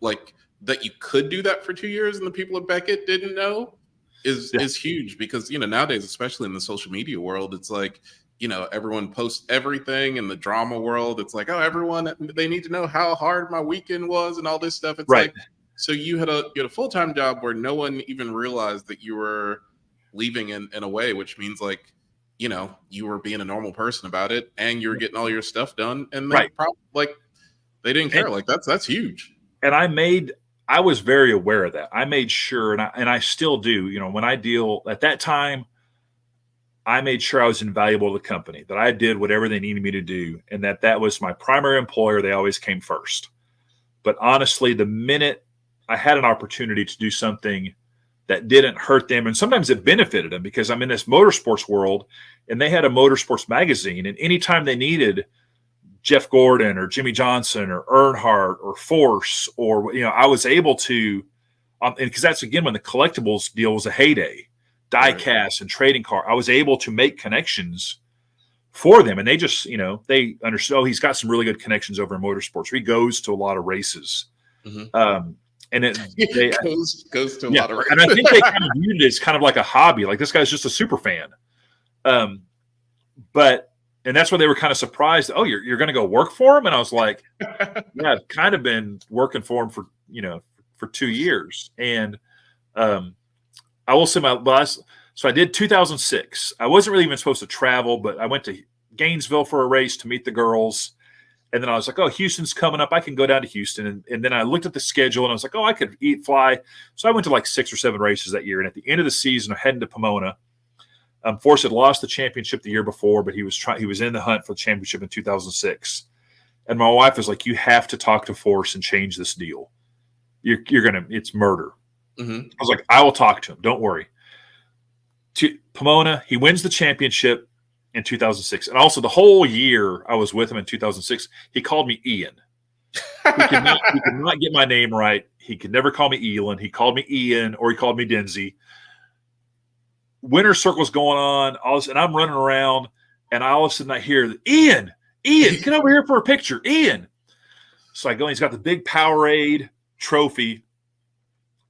could do that for 2 years, and the people at Beckett didn't know is huge, because, you know, nowadays, especially in the social media world, it's like, you know, everyone posts everything. In the drama world, it's like, oh, they need to know how hard my weekend was and all this stuff. It's like, so you had a full-time job where no one even realized that you were leaving in a way, which means, like, you know, you were being a normal person about it, and you were getting all your stuff done, and they probably, they didn't care. That's huge. And I was very aware of that. I made sure, and I still do, you know, when I deal at that time, I made sure I was invaluable to the company, that I did whatever they needed me to do, and that was my primary employer. They always came first. But honestly, the minute I had an opportunity to do something that didn't hurt them. And sometimes it benefited them because I'm in this motorsports world and they had a motorsports magazine. And anytime they needed Jeff Gordon or Jimmy Johnson or Earnhardt or Force, or, I was able to, and because that's again when the collectibles deal was a heyday, die-cast and trading car, I was able to make connections for them. And they just, they understood, oh, he's got some really good connections over in motorsports. He goes to a lot of races. Mm-hmm. And it goes to a lot of races. And I think they kind of viewed it as kind of like a hobby. Like, this guy's just a super fan. And that's why they were kind of surprised. Oh, you're going to go work for him? And I was like, yeah, I've kind of been working for him for 2 years. And I will say so I did 2006. I wasn't really even supposed to travel, but I went to Gainesville for a race to meet the girls. And then I was like, oh, Houston's coming up. I can go down to Houston. And then I looked at the schedule and I was like, oh, I could fly. So I went to like 6 or 7 races that year. And at the end of the season, I'm heading to Pomona. Force had lost the championship the year before, but he was in the hunt for the championship in 2006. And my wife was like, you have to talk to Force and change this deal. It's murder. Mm-hmm. I was like, I will talk to him. Don't worry. To Pomona, he wins the championship in 2006. And also the whole year I was with him in 2006, he called me Ian. He could not get my name right. He could never call me Elon. He called me Ian, or he called me Denzi. Winter circle's going on, and I'm running around, and all of a sudden I hear, Ian, get over here for a picture, Ian. So I go, and he's got the big Powerade trophy,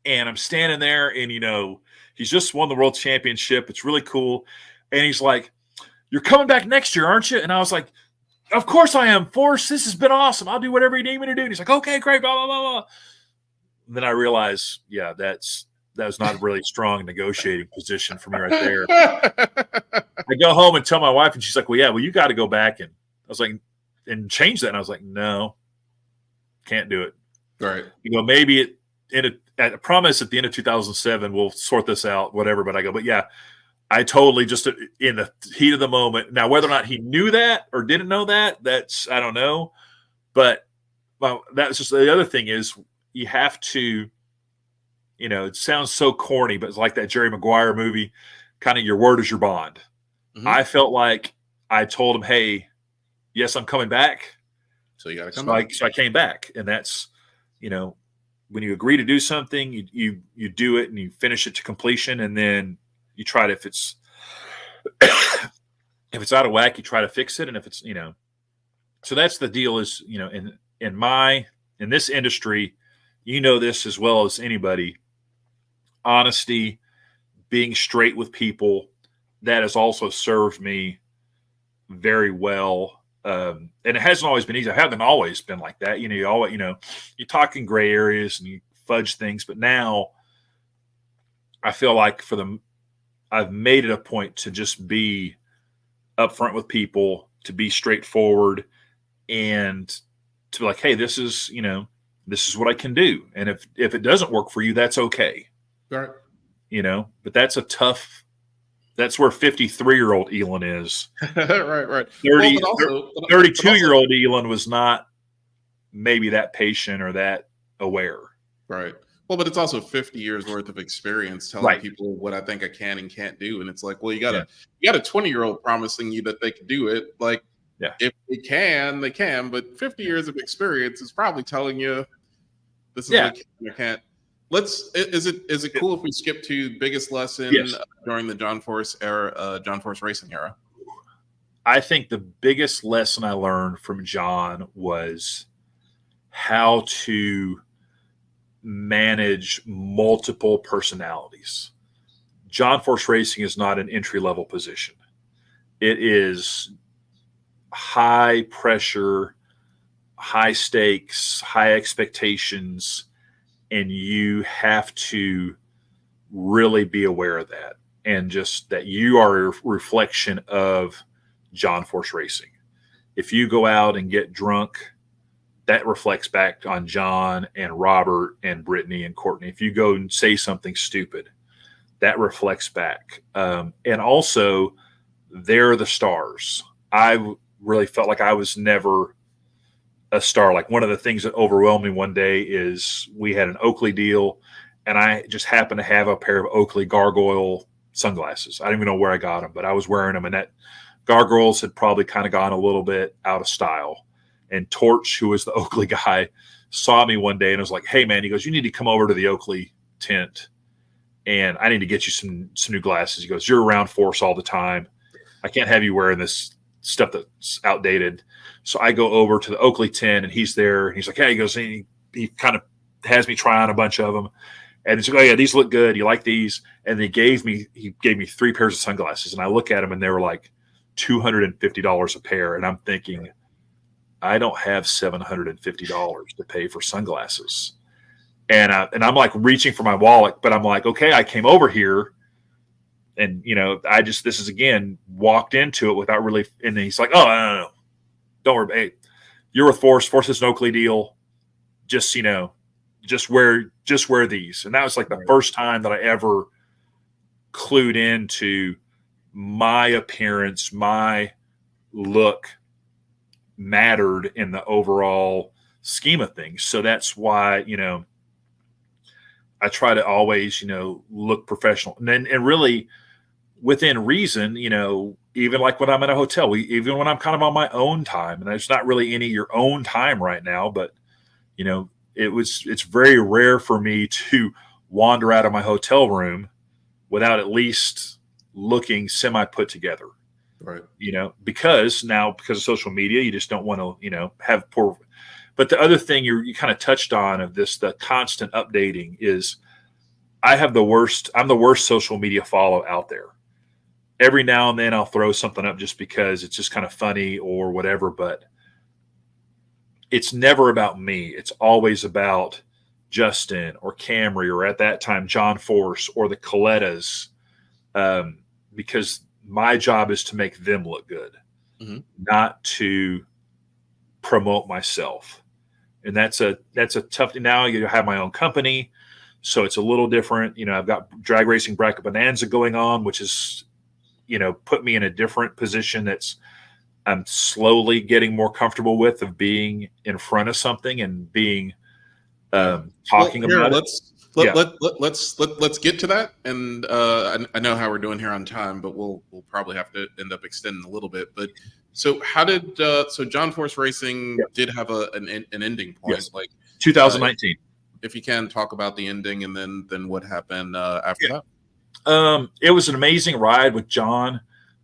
and I'm standing there, and he's just won the world championship. It's really cool. And he's like, you're coming back next year, aren't you? And I was like, of course I am, Force. This has been awesome. I'll do whatever you need me to do. And he's like, okay, great, blah, blah, blah, blah. And then I realized, yeah, that was not a really strong negotiating position for me right there. I go home and tell my wife, and she's like, well, you got to go back. And I was like, and change that. And I was like, no, can't do it. Right. Maybe at a promise at the end of 2007, we'll sort this out, whatever. But I go, but yeah, I totally just in the heat of the moment. Now, whether or not he knew that or didn't know that, I don't know. But that's just the other thing is you have to, it sounds so corny, but it's like that Jerry Maguire movie, kind of your word is your bond. Mm-hmm. I felt like I told him, hey, yes, I'm coming back. So you got to come back. So I came back. And that's, when you agree to do something, you do it and you finish it to completion. And then you try to, if it's out of whack, you try to fix it. And if it's, so that's the deal is, in this industry, this as well as anybody, honesty, being straight with people, that has also served me very well. And it hasn't always been easy. I haven't always been like that. You always, you talk in gray areas and you fudge things, but now I feel like I've made it a point to just be upfront with people, to be straightforward, and to be like, hey, this is what I can do. And if it doesn't work for you, that's okay. Right. But that's that's where 53-year-old Elon is. Right. 32-year-old Elon was not maybe that patient or that aware. Right. Well, but it's also 50 years worth of experience telling people what I think I can and can't do. And it's like, well, you got a 20-year-old promising you that they can do it. Like, if they can, they can. But 50 years of experience is probably telling you this is what you can't. Is it cool if we skip to biggest lesson during the John Force era, John Force racing era? I think the biggest lesson I learned from John was how to manage multiple personalities. John Force Racing is not an entry-level position. It is high pressure, high stakes, high expectations, and you have to really be aware of that, and just that you are a reflection of John Force Racing. If you go out and get drunk, that reflects back on John and Robert and Brittany and Courtney. If you go and say something stupid, that reflects back. And also, they're the stars. I really felt like I was never a star. Like, one of the things that overwhelmed me one day is we had an Oakley deal, and I just happened to have a pair of Oakley gargoyle sunglasses. I don't even know where I got them, but I was wearing them, and that gargoyles had probably kind of gone a little bit out of style. And Torch, who was the Oakley guy, saw me one day and was like, "Hey man," he goes, "you need to come over to the Oakley tent, and I need to get you some new glasses." He goes, "You're around Force all the time. I can't have you wearing this stuff that's outdated." So I go over to the Oakley tent, and he's there, and he's like, "Hey," he goes, and he kind of has me try on a bunch of them. And he's like, "Oh yeah, these look good. You like these?" And he gave me 3 pairs of sunglasses, and I look at them, and they were like $250 a pair. And I'm thinking, I don't have $750 to pay for sunglasses. And I'm like reaching for my wallet, but I'm like, okay, I came over here, and this is again walked into it without really. And then he's like, "Oh, no, don't worry, hey, you're with Force. Force is an Oakley deal. Just just wear these." And that was like the first time that I ever clued into my appearance, my look mattered in the overall scheme of things. So that's why, I try to always, look professional, and really within reason, even like when I'm in a hotel, even when I'm kind of on my own time, and there's not really any your own time right now, but it's very rare for me to wander out of my hotel room without at least looking semi put together. Right. Because of social media, you just don't want to, have poor. But the other thing you kind of touched on of this, the constant updating, is I'm the worst social media follow out there. Every now and then I'll throw something up just because it's just kind of funny or whatever, but it's never about me. It's always about Justin or Camry, or at that time, John Force or the Colettas, because my job is to make them look good, not to promote myself. And that's a tough thing. Now you have my own company, so it's a little different. I've got drag racing bracket Bonanza going on, which is, put me in a different position I'm slowly getting more comfortable with, of being in front of something and being talking about it. Let's get to that. And I know how we're doing here on time, but we'll probably have to end up extending a little bit. But so how did John Force Racing did have an ending point? Yes. Like 2019. If you can talk about the ending, and then what happened after that. It was an amazing ride with John.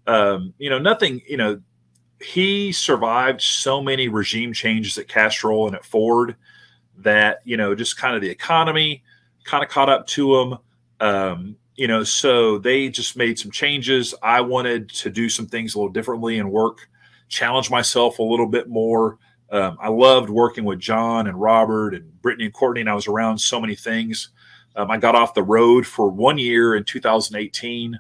Nothing. He survived so many regime changes at Castrol and at Ford that just kind of the economy kind of caught up to him. So they just made some changes. I wanted to do some things a little differently and challenge myself a little bit more. I loved working with John and Robert and Brittany and Courtney, and I was around so many things. I got off the road for 1 year in 2018,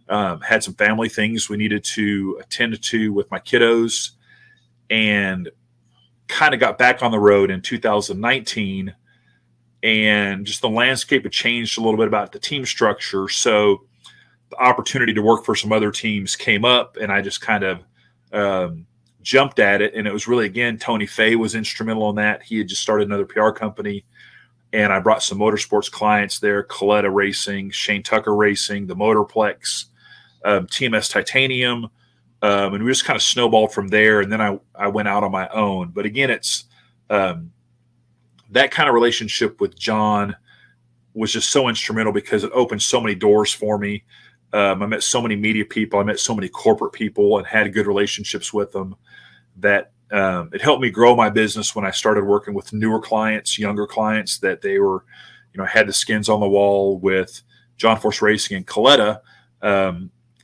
had some family things we needed to attend to with my kiddos, and kind of got back on the road in 2019. And just the landscape had changed a little bit about the team structure. So the opportunity to work for some other teams came up, and I just kind of jumped at it. And it was really, again, Tony Fay was instrumental in that. He had just started another PR company, and I brought some motorsports clients there: Coletta Racing, Shane Tucker Racing, the Motorplex, TMS Titanium. And we just kind of snowballed from there. And then I went out on my own. But again, it's that kind of relationship with John was just so instrumental, because it opened so many doors for me. I met so many media people. I met so many corporate people and had good relationships with them, that it helped me grow my business when I started working with newer clients, younger clients, that they were, had the skins on the wall with John Force Racing and Coletta,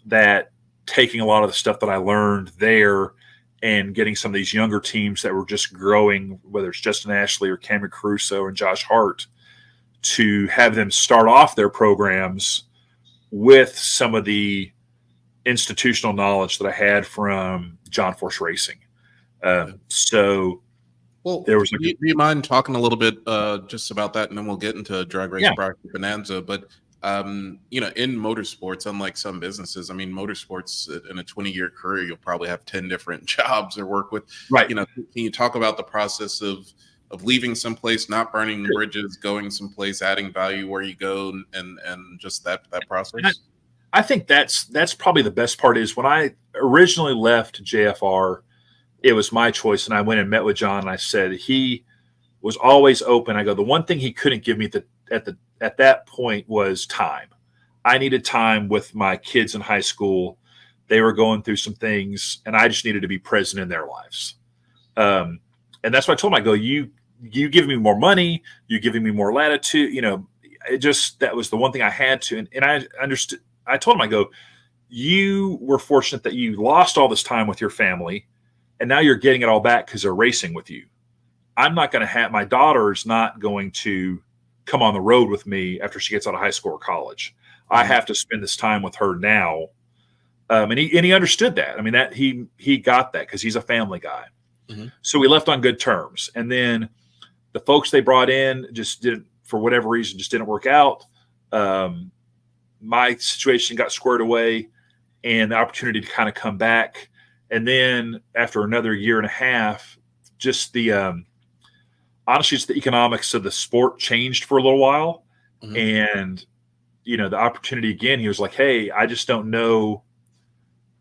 that taking a lot of the stuff that I learned there and getting some of these younger teams that were just growing, whether it's Justin Ashley or Cameron Caruso and Josh Hart, to have them start off their programs with some of the institutional knowledge that I had from John Force Racing. So there was. Do you mind talking a little bit just about that, and then we'll get into Drag Race Bracket Bonanza? But in motorsports, unlike some businesses, motorsports in a 20-year career, you'll probably have 10 different jobs or work with. Right. Can you talk about the process of leaving someplace, not burning bridges, going someplace, adding value where you go, and just that process. I think that's probably the best part is when I originally left JFR, it was my choice. And I went and met with John and I said, he was always open. I go, the one thing he couldn't give me at that point was time. I needed time with my kids in high school. They were going through some things and I just needed to be present in their lives. And that's what I told him. I go, you give me more money, you giving me more latitude, that was the one thing I had to. And I understood. I told him, I go, you were fortunate that you lost all this time with your family and now you're getting it all back because they're racing with you. I'm not going to have, my daughter's not going to come on the road with me after she gets out of high school or college. I have to spend this time with her now. And he understood that. I mean, that he got that because he's a family guy. Mm-hmm. So we left on good terms. And then the folks they brought in just didn't, for whatever reason, just didn't work out. My situation got squared away and the opportunity to kind of come back. And then after another year and a half, just honestly, it's the economics of the sport changed for a little while. Mm-hmm. And, the opportunity again, he was like, hey, I just don't know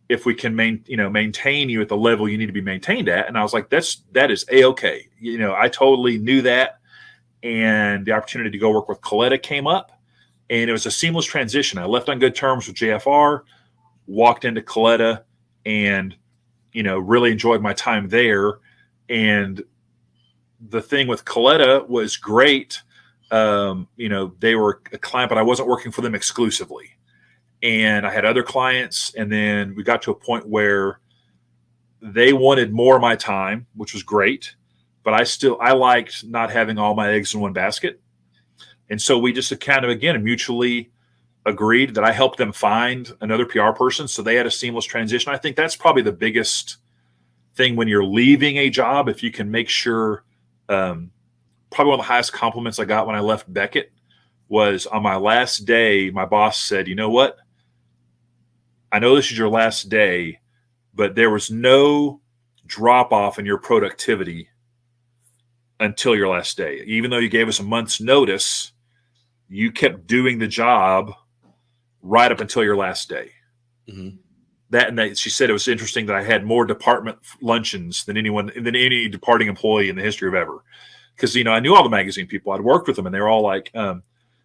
if we can maintain you at the level you need to be maintained at. And I was like, that is A-okay. I totally knew that. And the opportunity to go work with Coletta came up. And it was a seamless transition. I left on good terms with JFR, walked into Coletta, and, really enjoyed my time there. And the thing with Coletta was great. They were a client, but I wasn't working for them exclusively. And I had other clients. And then we got to a point where they wanted more of my time, which was great. But I liked not having all my eggs in one basket. And so we just kind of, again, mutually agreed that I helped them find another PR person. So they had a seamless transition. I think that's probably the biggest thing when you're leaving a job. If you can make sure, probably one of the highest compliments I got when I left Beckett was on my last day, my boss said, you know what? I know this is your last day, but there was no drop off in your productivity until your last day. Even though you gave us a month's notice, you kept doing the job right up until your last day. Mm-hmm. She said it was interesting that I had more department luncheons than any departing employee in the history of ever. Because, I knew all the magazine people. I'd worked with them and they were all like,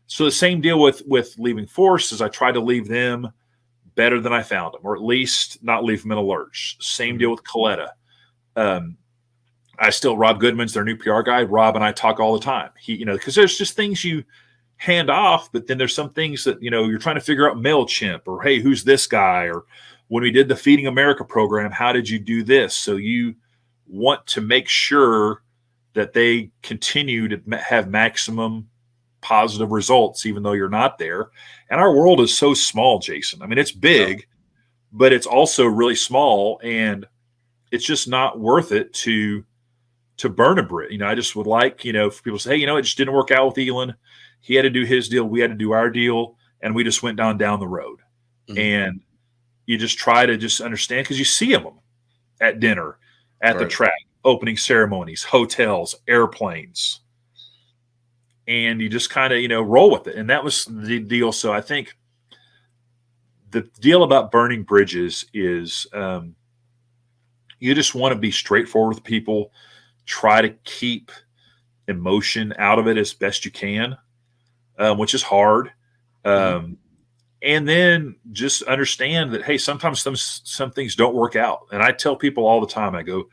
so the same deal with leaving Force is I tried to leave them better than I found them, or at least not leave them in a lurch. Same deal with Coletta. Rob Goodman's their new PR guy. Rob and I talk all the time. Because there's just things you hand off, but then there's some things that, you're trying to figure out MailChimp or, hey, who's this guy? Or when we did the Feeding America program, how did you do this? So you want to make sure that they continue to have maximum positive results, even though you're not there. And our world is so small, Jason. I mean, it's big, but it's also really small, and it's just not worth it to burn a bridge. I just would like, for people to say, hey, it just didn't work out with Elon. He had to do his deal. We had to do our deal. And we just went down the road. Mm-hmm. And you just try to just understand, because you see them at dinner, at the track, opening ceremonies, hotels, airplanes. And you just kind of, roll with it. And that was the deal. So I think the deal about burning bridges is you just want to be straightforward with people. Try to keep emotion out of it as best you can, which is hard. And then just understand that, hey, sometimes some things don't work out. And I tell people all the time, I go,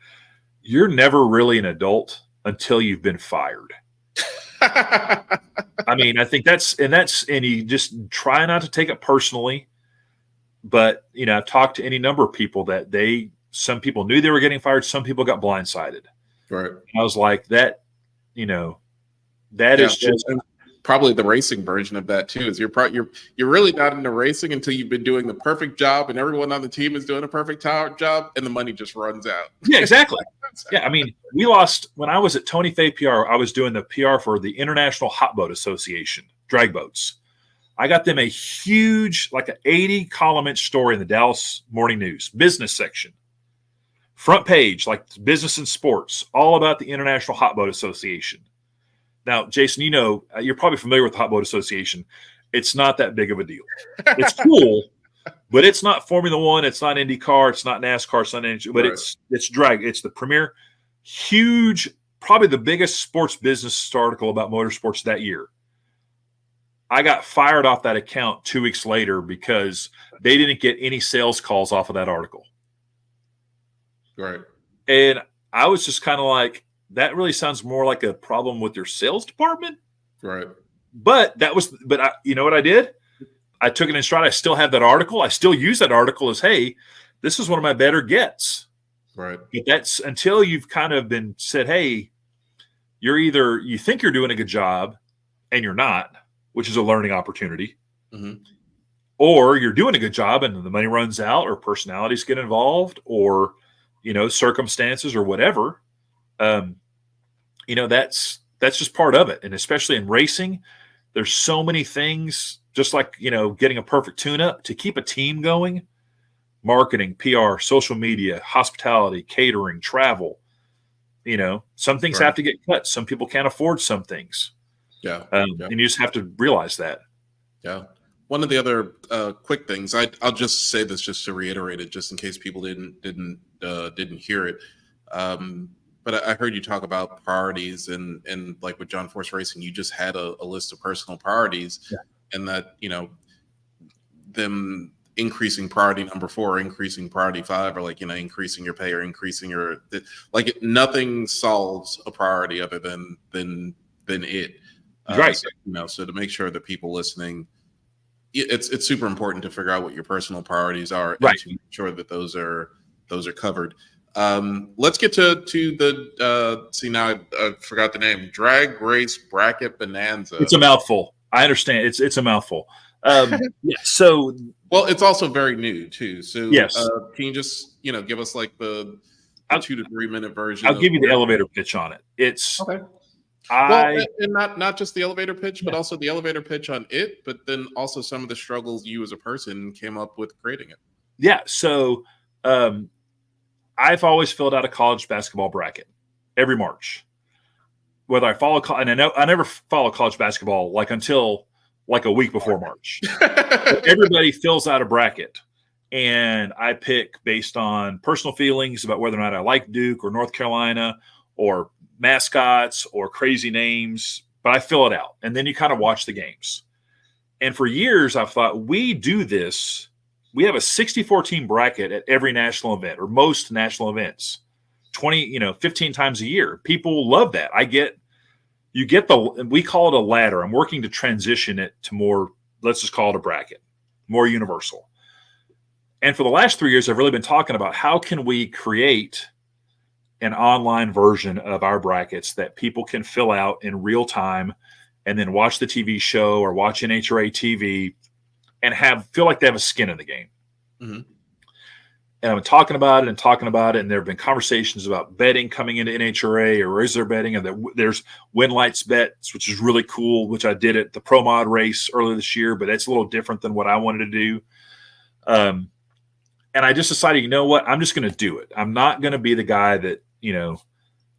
you're never really an adult until you've been fired. I mean, I think and you just try not to take it personally. But, I've talked to any number of people that some people knew they were getting fired. Some people got blindsided. Right. And I was like, is just probably the racing version of that too. Is you're really not into racing until you've been doing the perfect job, and everyone on the team is doing a perfect job, and the money just runs out. Yeah, exactly. Yeah, I mean, we lost when I was at Tony Fay PR. I was doing the PR for the International Hot Boat Association, drag boats. I got them a huge, like an 80 column inch story in the Dallas Morning News business section front page, like business and sports, all about the International Hot Boat Association. Now, Jason, you're probably familiar with the Hot Boat Association. It's not that big of a deal. It's cool, but it's not Formula One. It's not IndyCar. It's not NASCAR. It's not NHRA, but Right. it's drag. It's the premier, huge, probably the biggest sports business article about motorsports that year. I got fired off that account 2 weeks later because they didn't get any sales calls off of that article. Right. And I was just kind of like, that really sounds more like a problem with your sales department. Right. But you know what I did? I took it in stride. I still have that article. I still use that article as, hey, this is one of my better gets. Right. But that's until you've kind of been said, hey, you think you're doing a good job and you're not, which is a learning opportunity. Mm-hmm. Or you're doing a good job and the money runs out, or personalities get involved, or, circumstances or whatever. That's just part of it. And especially in racing, there's so many things, just like, getting a perfect tune-up to keep a team going. Marketing, PR, social media, hospitality, catering, travel. Some things Right. have to get cut. Some people can't afford some things. Yeah. And you just have to realize that. Yeah. One of the other quick things, I'll just say this just to reiterate it, just in case people didn't hear it. But I heard you talk about priorities, and like with John Force Racing, you just had a list of personal priorities, and that them increasing priority number 4, increasing priority 5, or increasing your pay or increasing your nothing solves a priority other than it. Right. So to make sure that people listening, it's super important to figure out what your personal priorities are, right, and to make sure that those are covered. Let's get to the see, now I forgot the name. Drag Race Bracket Bonanza. It's a mouthful. I understand. It's a mouthful. So, well, it's also very new too. So yes, can you just give us like the 2 to 3 minute version? I'll give you the elevator pitch on it. It's okay. And not just the elevator pitch, but also the elevator pitch on it, but then also some of the struggles you as a person came up with creating it. Yeah. So I've always filled out a college basketball bracket every March. Whether I follow, and I never follow college basketball until a week before March. Everybody fills out a bracket, and I pick based on personal feelings about whether or not I like Duke or North Carolina or mascots or crazy names, but I fill it out. And then you kind of watch the games. And for years, I've thought we do this. We have a 64 team bracket at every national event, or most national events, 15 times a year. People love that. We call it a ladder. I'm working to transition it to more, let's just call it a bracket, more universal. And for the last 3 years, I've really been talking about how can we create an online version of our brackets that people can fill out in real time and then watch the TV show or watch NHRA TV and feel like they have a skin in the game. Mm-hmm. And I've been talking about it. And there have been conversations about betting coming into NHRA, or is there betting? And there's win lights bets, which is really cool, which I did at the Pro Mod race earlier this year, but it's a little different than what I wanted to do. And I just decided, you know what? I'm just going to do it. I'm not going to be the guy that,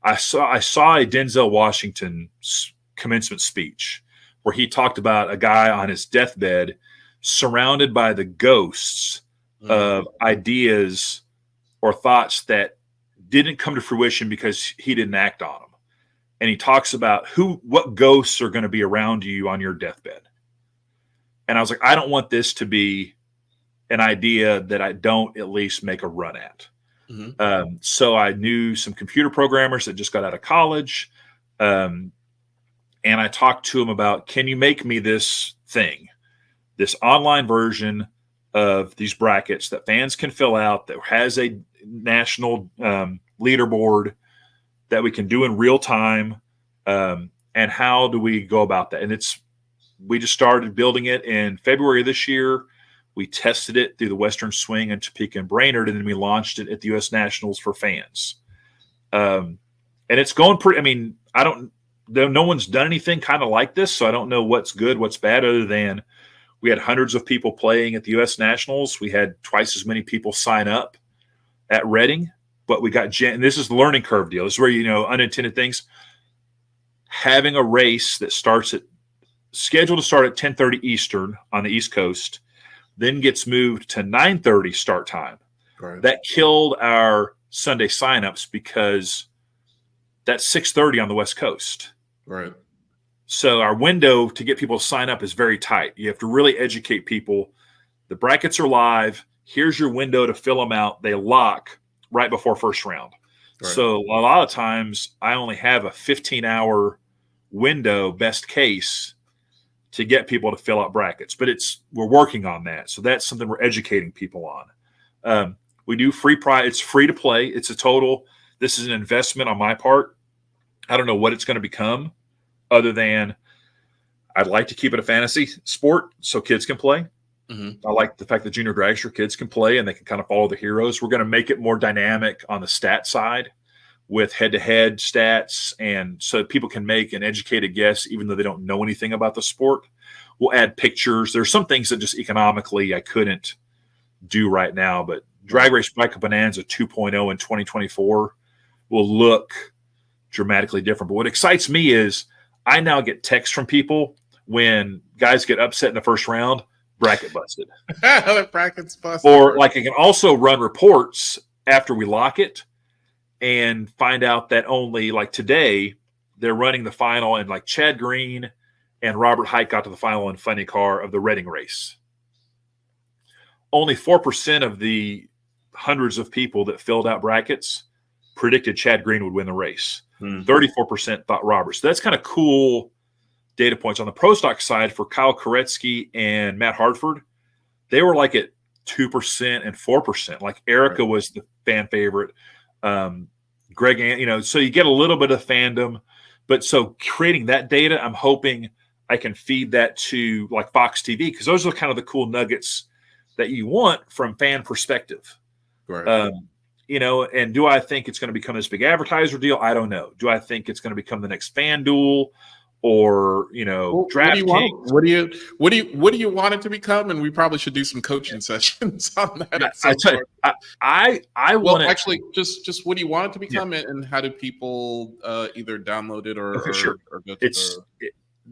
I saw a Denzel Washington commencement speech where he talked about a guy on his deathbed surrounded by the ghosts of ideas or thoughts that didn't come to fruition because he didn't act on them. And he talks about what ghosts are going to be around you on your deathbed. And I was like, I don't want this to be an idea that I don't at least make a run at. Mm-hmm. So I knew some computer programmers that just got out of college. And I talked to them about, can you make me this online version of these brackets that fans can fill out, that has a national leaderboard that we can do in real time. And how do we go about that? And we just started building it in February of this year. We tested it through the Western Swing and Topeka and Brainerd, and then we launched it at the U.S. Nationals for fans. And it's going pretty. No one's done anything kind of like this, so I don't know what's good, what's bad, other than we had hundreds of people playing at the U.S. Nationals. We had twice as many people sign up at Reading but we got and this is the learning curve deal. This is where, unintended things. Having a race that scheduled to start at 10:30 Eastern on the East Coast, then gets moved to 9:30 start time. Right. That killed our Sunday signups because that's 6:30 on the West Coast. Right. So our window to get people to sign up is very tight. You have to really educate people. The brackets are live. Here's your window to fill them out. They lock right before first round. Right. So a lot of times I only have a 15-hour window, best case, to get people to fill out brackets. But we're working on that. So that's something we're educating people on. We do free prize. It's free to play. This is an investment on my part. I don't know what it's going to become, other than I'd like to keep it a fantasy sport so kids can play. Mm-hmm. I like the fact that junior dragster kids can play and they can kind of follow the heroes. We're going to make it more dynamic on the stat side with head-to-head stats, and so people can make an educated guess even though they don't know anything about the sport. We'll add pictures. There's some things that just economically I couldn't do right now, but Drag Race Bracket Bonanza 2.0 in 2024 will look dramatically different. But what excites me is I now get texts from people when guys get upset in the first round, bracket busted. The bracket's busted. Or like I can also run reports after we lock it and find out that only like today they're running the final, and like Chad Green and Robert Hite got to the final in Funny Car of the Reading race. Only 4% of the hundreds of people that filled out brackets predicted Chad Green would win the race. 34% thought Robert. So that's kind of cool data points. On the pro stock side, for Kyle Koretsky and Matt Hartford, they were like at 2% and 4%. Like Erica was the fan favorite. Greg, so you get a little bit of fandom. But so creating that data, I'm hoping I can feed that to like Fox TV, because those are kind of the cool nuggets that you want from fan perspective. Right. And do I think it's going to become this big advertiser deal? I don't know. Do I think it's going to become the next FanDuel or, DraftKings? What do you want it to become? And we probably should do some coaching sessions on that. I tell you, I want actually just what do you want it to become, and how do people either download it or go to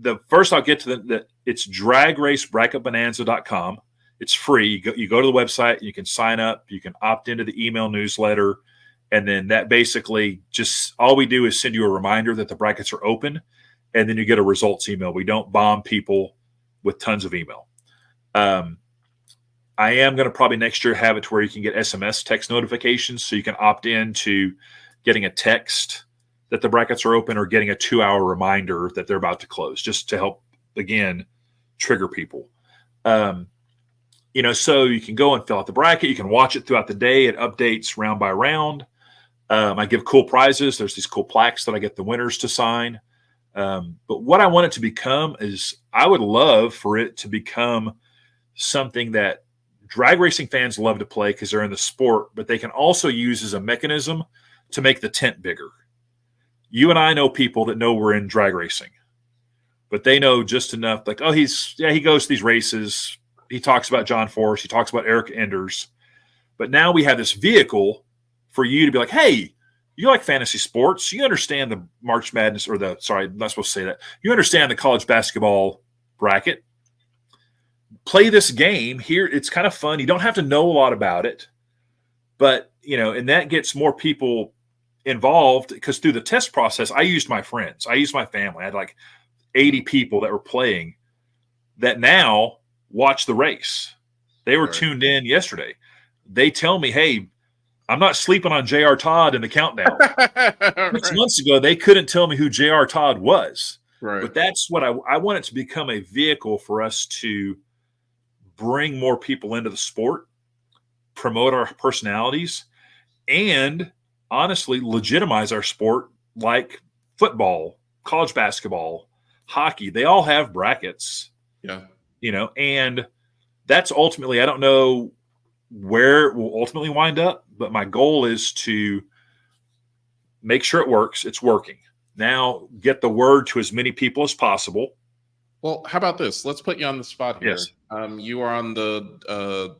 the first I'll get to it's dragracebracketbonanza.com. It's free. You go to the website, you can sign up, you can opt into the email newsletter, and then that basically just all we do is send you a reminder that the brackets are open, and then you get a results email. We don't bomb people with tons of email. I am going to probably next year have it to where you can get SMS text notifications, so you can opt in to getting a text that the brackets are open or getting a 2-hour reminder that they're about to close, just to help, again, trigger people. So you can go and fill out the bracket. You can watch it throughout the day. It updates round by round. I give cool prizes. There's these cool plaques that I get the winners to sign. But what I want it to become is I would love for it to become something that drag racing fans love to play because they're in the sport, but they can also use as a mechanism to make the tent bigger. You and I know people that know we're in drag racing, but they know just enough. Like, oh, he goes to these races. He talks about John Force. He talks about Eric Enders. But now we have this vehicle for you to be like, hey, you like fantasy sports. You understand the March Madness I'm not supposed to say that. You understand the college basketball bracket. Play this game here. It's kind of fun. You don't have to know a lot about it. But, and that gets more people involved because through the test process, I used my friends. I used my family. I had like 80 people that were playing that now watch the race. They were tuned in yesterday. They tell me, hey, I'm not sleeping on J.R. Todd in the countdown. 6 months ago, they couldn't tell me who J.R. Todd was. Right. But that's what I want it to become, a vehicle for us to bring more people into the sport, promote our personalities, and honestly legitimize our sport like football, college basketball, hockey. They all have brackets. Yeah. And that's ultimately, I don't know where it will ultimately wind up, but my goal is to make sure it works. It's working. Now get the word to as many people as possible. Well, how about this? Let's put you on the spot here. Yes. You are on the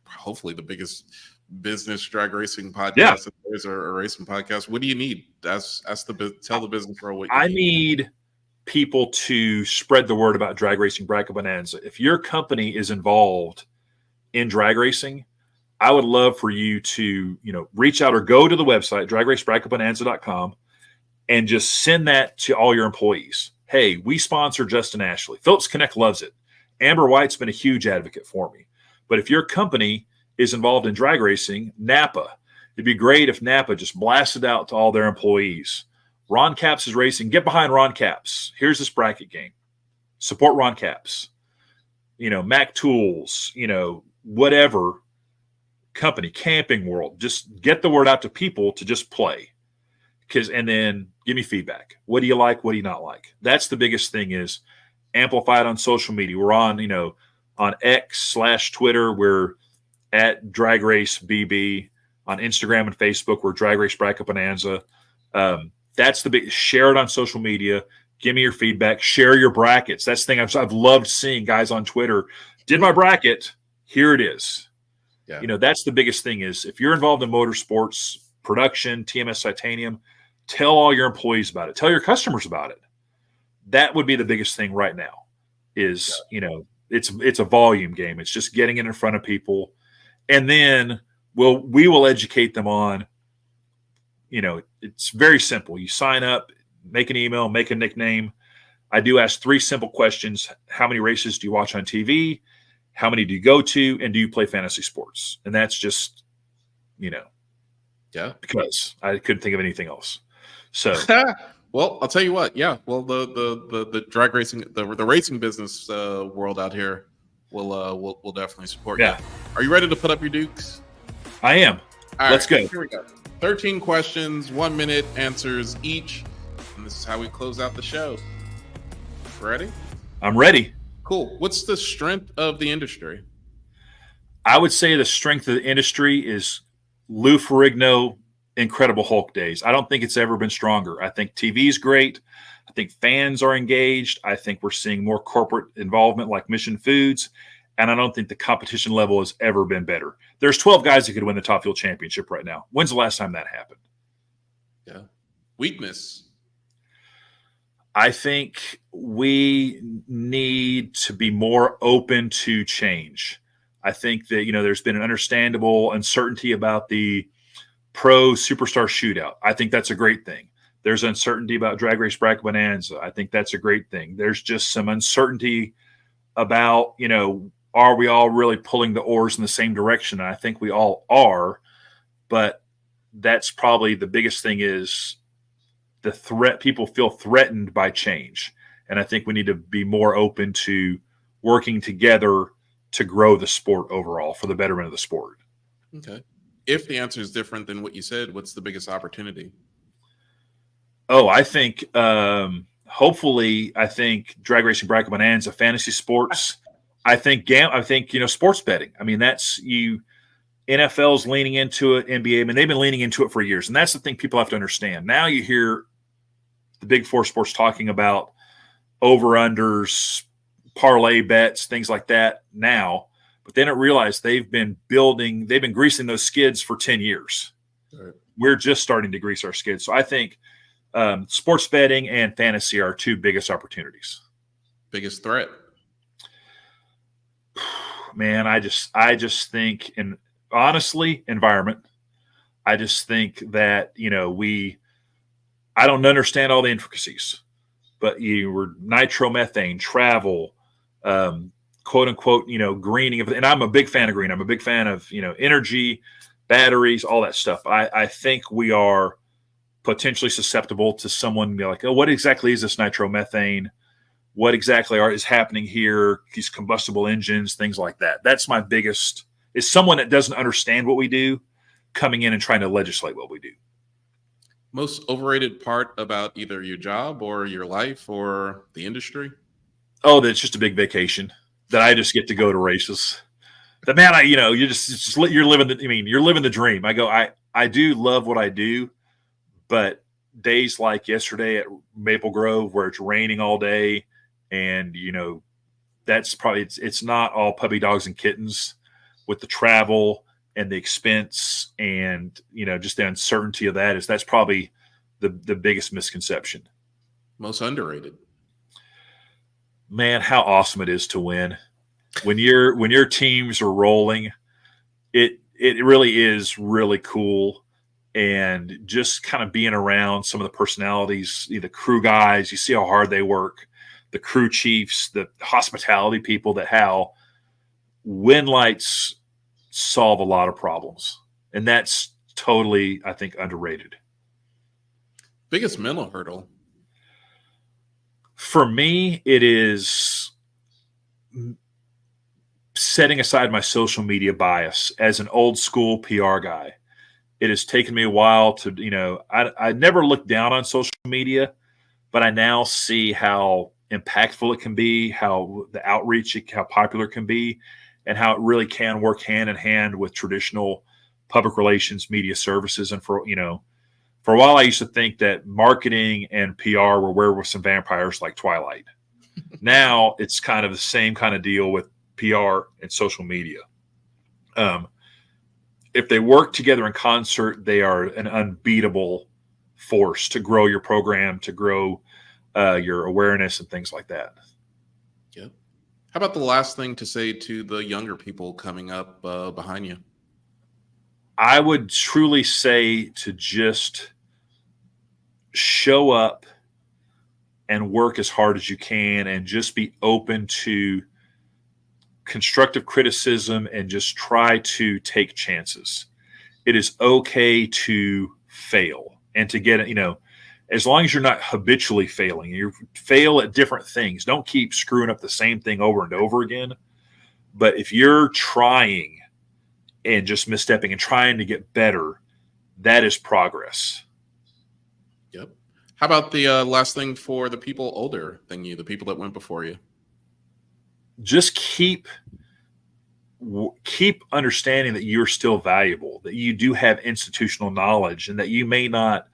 hopefully the biggest business drag racing podcast. Yeah. If there's a racing podcast, what do you need? Tell the business world what you I need. need people to spread the word about drag racing Bracket Bonanza. If your company is involved in drag racing, I would love for you to, reach out or go to the website, dragracebracketbonanza.com, and just send that to all your employees. Hey, we sponsor Justin Ashley. Phillips Connect loves it. Amber White's been a huge advocate for me. But if your company is involved in drag racing, Napa, it'd be great if Napa just blasted out to all their employees. Ron Capps is racing. Get behind Ron Capps. Here's this bracket game. Support Ron Capps. Mac Tools, whatever company, Camping World. Just get the word out to people to just play. And then give me feedback. What do you like? What do you not like? That's the biggest thing, is amplify it on social media. We're on, on X/Twitter, we're at Drag Race BB. On Instagram and Facebook, we're Drag Race Bracket Bonanza. That's the big. Share it on social media. Give me your feedback. Share your brackets. That's the thing I've loved seeing guys on Twitter. Did my bracket. Here it is. Yeah. That's the biggest thing, is if you're involved in motorsports, production, TMS Titanium, tell all your employees about it. Tell your customers about it. That would be the biggest thing right now is, it's a volume game. It's just getting it in front of people. And then we will educate them on, it's very simple. You sign up, make an email, make a nickname. I do ask 3 simple questions. How many races do you watch on TV? How many do you go to? And do you play fantasy sports? And that's just, because I couldn't think of anything else. So, well, I'll tell you what. Yeah. Well, the drag racing, the racing business world out here will definitely support you. Are you ready to put up your dukes? I am. All Let's right, go. Here we go. 13 questions, 1 minute answers each. And this is how we close out the show. Ready? I'm ready. Cool. What's the strength of the industry? I would say the strength of the industry is Lou Ferrigno, Incredible Hulk days. I don't think it's ever been stronger. I think TV is great. I think fans are engaged. I think we're seeing more corporate involvement like Mission Foods. And I don't think the competition level has ever been better. There's 12 guys that could win the Top Fuel Championship right now. When's the last time that happened? Yeah. Weakness. I think we need to be more open to change. I think that, there's been an understandable uncertainty about the pro superstar shootout. I think that's a great thing. There's uncertainty about Drag Race Bracket Bonanza. I think that's a great thing. There's just some uncertainty about, are we all really pulling the oars in the same direction? And I think we all are, but that's probably the biggest thing, is the threat. People feel threatened by change. And I think we need to be more open to working together to grow the sport overall for the betterment of the sport. Okay. If the answer is different than what you said, what's the biggest opportunity? Oh, I think hopefully Drag Racing Bracket Bonanza, fantasy sports. I think sports betting. I mean, that's NFL's leaning into it, NBA. I mean, they've been leaning into it for years, and that's the thing people have to understand. Now you hear the big 4 sports talking about over-unders, parlay bets, things like that now, but they don't realize they've been greasing those skids for 10 years. Right. We're just starting to grease our skids. So I think sports betting and fantasy are 2 biggest opportunities. Biggest threat? Man, I just think, and honestly, environment. I just think that, I don't understand all the intricacies, but you were nitromethane, travel, quote unquote, greening of, and I'm a big fan of green. I'm a big fan of, energy, batteries, all that stuff. I think we are potentially susceptible to someone be like, oh, what exactly is this nitromethane? What exactly is happening here? These combustible engines, things like that. That's my biggest, is someone that doesn't understand what we do coming in and trying to legislate what we do. Most overrated part about either your job or your life or the industry? Oh, that it's just a big vacation that I just get to go to races. That, man, you're living you're living the dream. I do love what I do, but days like yesterday at Maple Grove where it's raining all day, and that's probably it's not all puppy dogs and kittens with the travel and the expense and, just the uncertainty of that's probably the biggest misconception. Most underrated. Man, how awesome it is to win. When your teams are rolling, it really is really cool. And just kind of being around some of the personalities, the crew guys, you see how hard they work, the crew chiefs, the hospitality people, that how win lights solve a lot of problems. And that's totally, I think, underrated. Biggest mental hurdle? For me, it is setting aside my social media bias. As an old school PR guy, it has taken me a while to, I never looked down on social media, but I now see how impactful it can be, how the outreach, how popular it can be, and how it really can work hand in hand with traditional public relations media services. And for a while, I used to think that marketing and PR were werewolves and vampires like Twilight. Now it's kind of the same kind of deal with PR and social media. If they work together in concert, they are an unbeatable force to grow your program, to grow your awareness and things like that. Yep. How about the last thing to say to the younger people coming up behind you? I would truly say to just show up and work as hard as you can, and just be open to constructive criticism and just try to take chances. It is okay to fail and to get it, as long as you're not habitually failing. You fail at different things. Don't keep screwing up the same thing over and over again. But if you're trying and just misstepping and trying to get better, that is progress. Yep. How about the last thing for the people older than you, the people that went before you? Just keep understanding that you're still valuable, that you do have institutional knowledge, and that you may not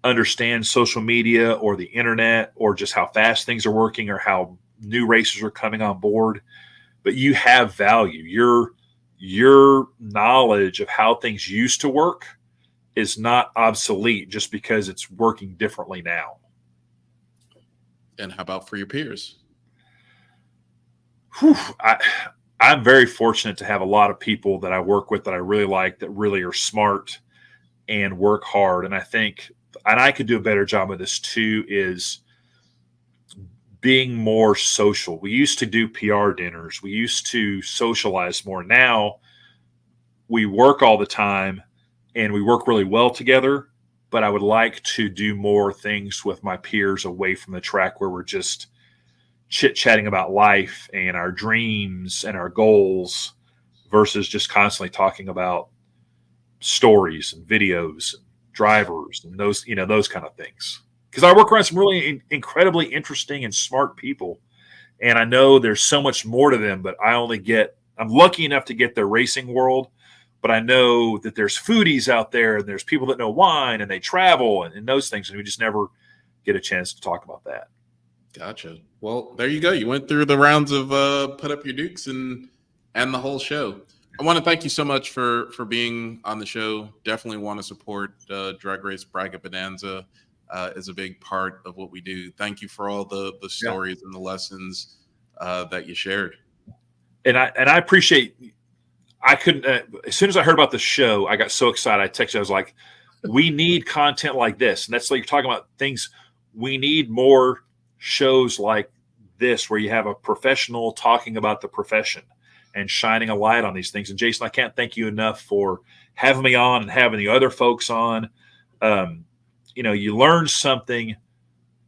understand social media or the internet or just how fast things are working or how new racers are coming on board, but you have value. Your knowledge of how things used to work is not obsolete just because it's working differently now. And how about for your peers? I'm very fortunate to have a lot of people that I work with that I really like, that really are smart and work hard. And I think, and I could do a better job of this too, is being more social. We used to do PR dinners. We used to socialize more. Now we work all the time and we work really well together, but I would like to do more things with my peers away from the track, where we're just chit-chatting about life and our dreams and our goals, versus just constantly talking about stories and videos and drivers and those kind of things. Because I work around some really incredibly interesting and smart people, and I know there's so much more to them, but I'm lucky enough to get their racing world, but I know that there's foodies out there, and there's people that know wine, and they travel and those things, and we just never get a chance to talk about that. Gotcha. Well, there you go. You went through the rounds of Put Up Your Dukes and the whole show. I want to thank you so much for being on the show. Definitely want to support Drag Race Bracket Bonanza. Is a big part of what we do. Thank you for all the stories and the lessons that you shared. And I appreciate. I couldn't. As soon as I heard about the show, I got so excited. I texted. I was like, "We need content like this," and that's like you're talking about things. We need more shows like this, where you have a professional talking about the profession and shining a light on these things. And Jason, I can't thank you enough for having me on and having the other folks on. You learn something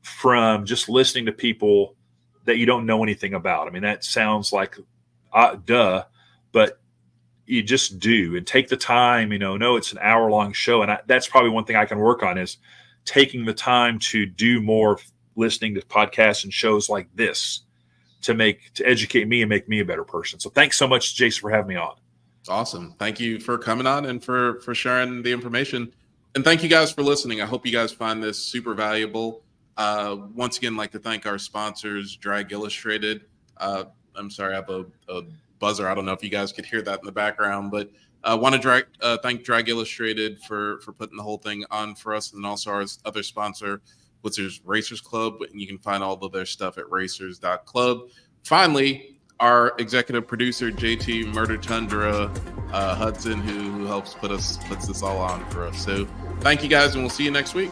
from just listening to people that you don't know anything about. I mean, that sounds like duh, but you just do, and take the time. No, it's an hour-long show, and that's probably one thing I can work on, is taking the time to do more listening to podcasts and shows like this to educate me and make me a better person. So thanks so much, Jason, for having me on. Awesome. Thank you for coming on and for sharing the information. And thank you guys for listening. I hope you guys find this super valuable. Once again, I'd like to thank our sponsors, Drag Illustrated. I'm sorry, I have a buzzer. I don't know if you guys could hear that in the background, but Want to thank Drag Illustrated for putting the whole thing on for us, and also our other sponsor, which is Racers Club. And you can find all of their stuff at racers.club. Finally, our executive producer, JT Murder Tundra Hudson, who helps puts this all on for us. So thank you guys, and we'll see you next week.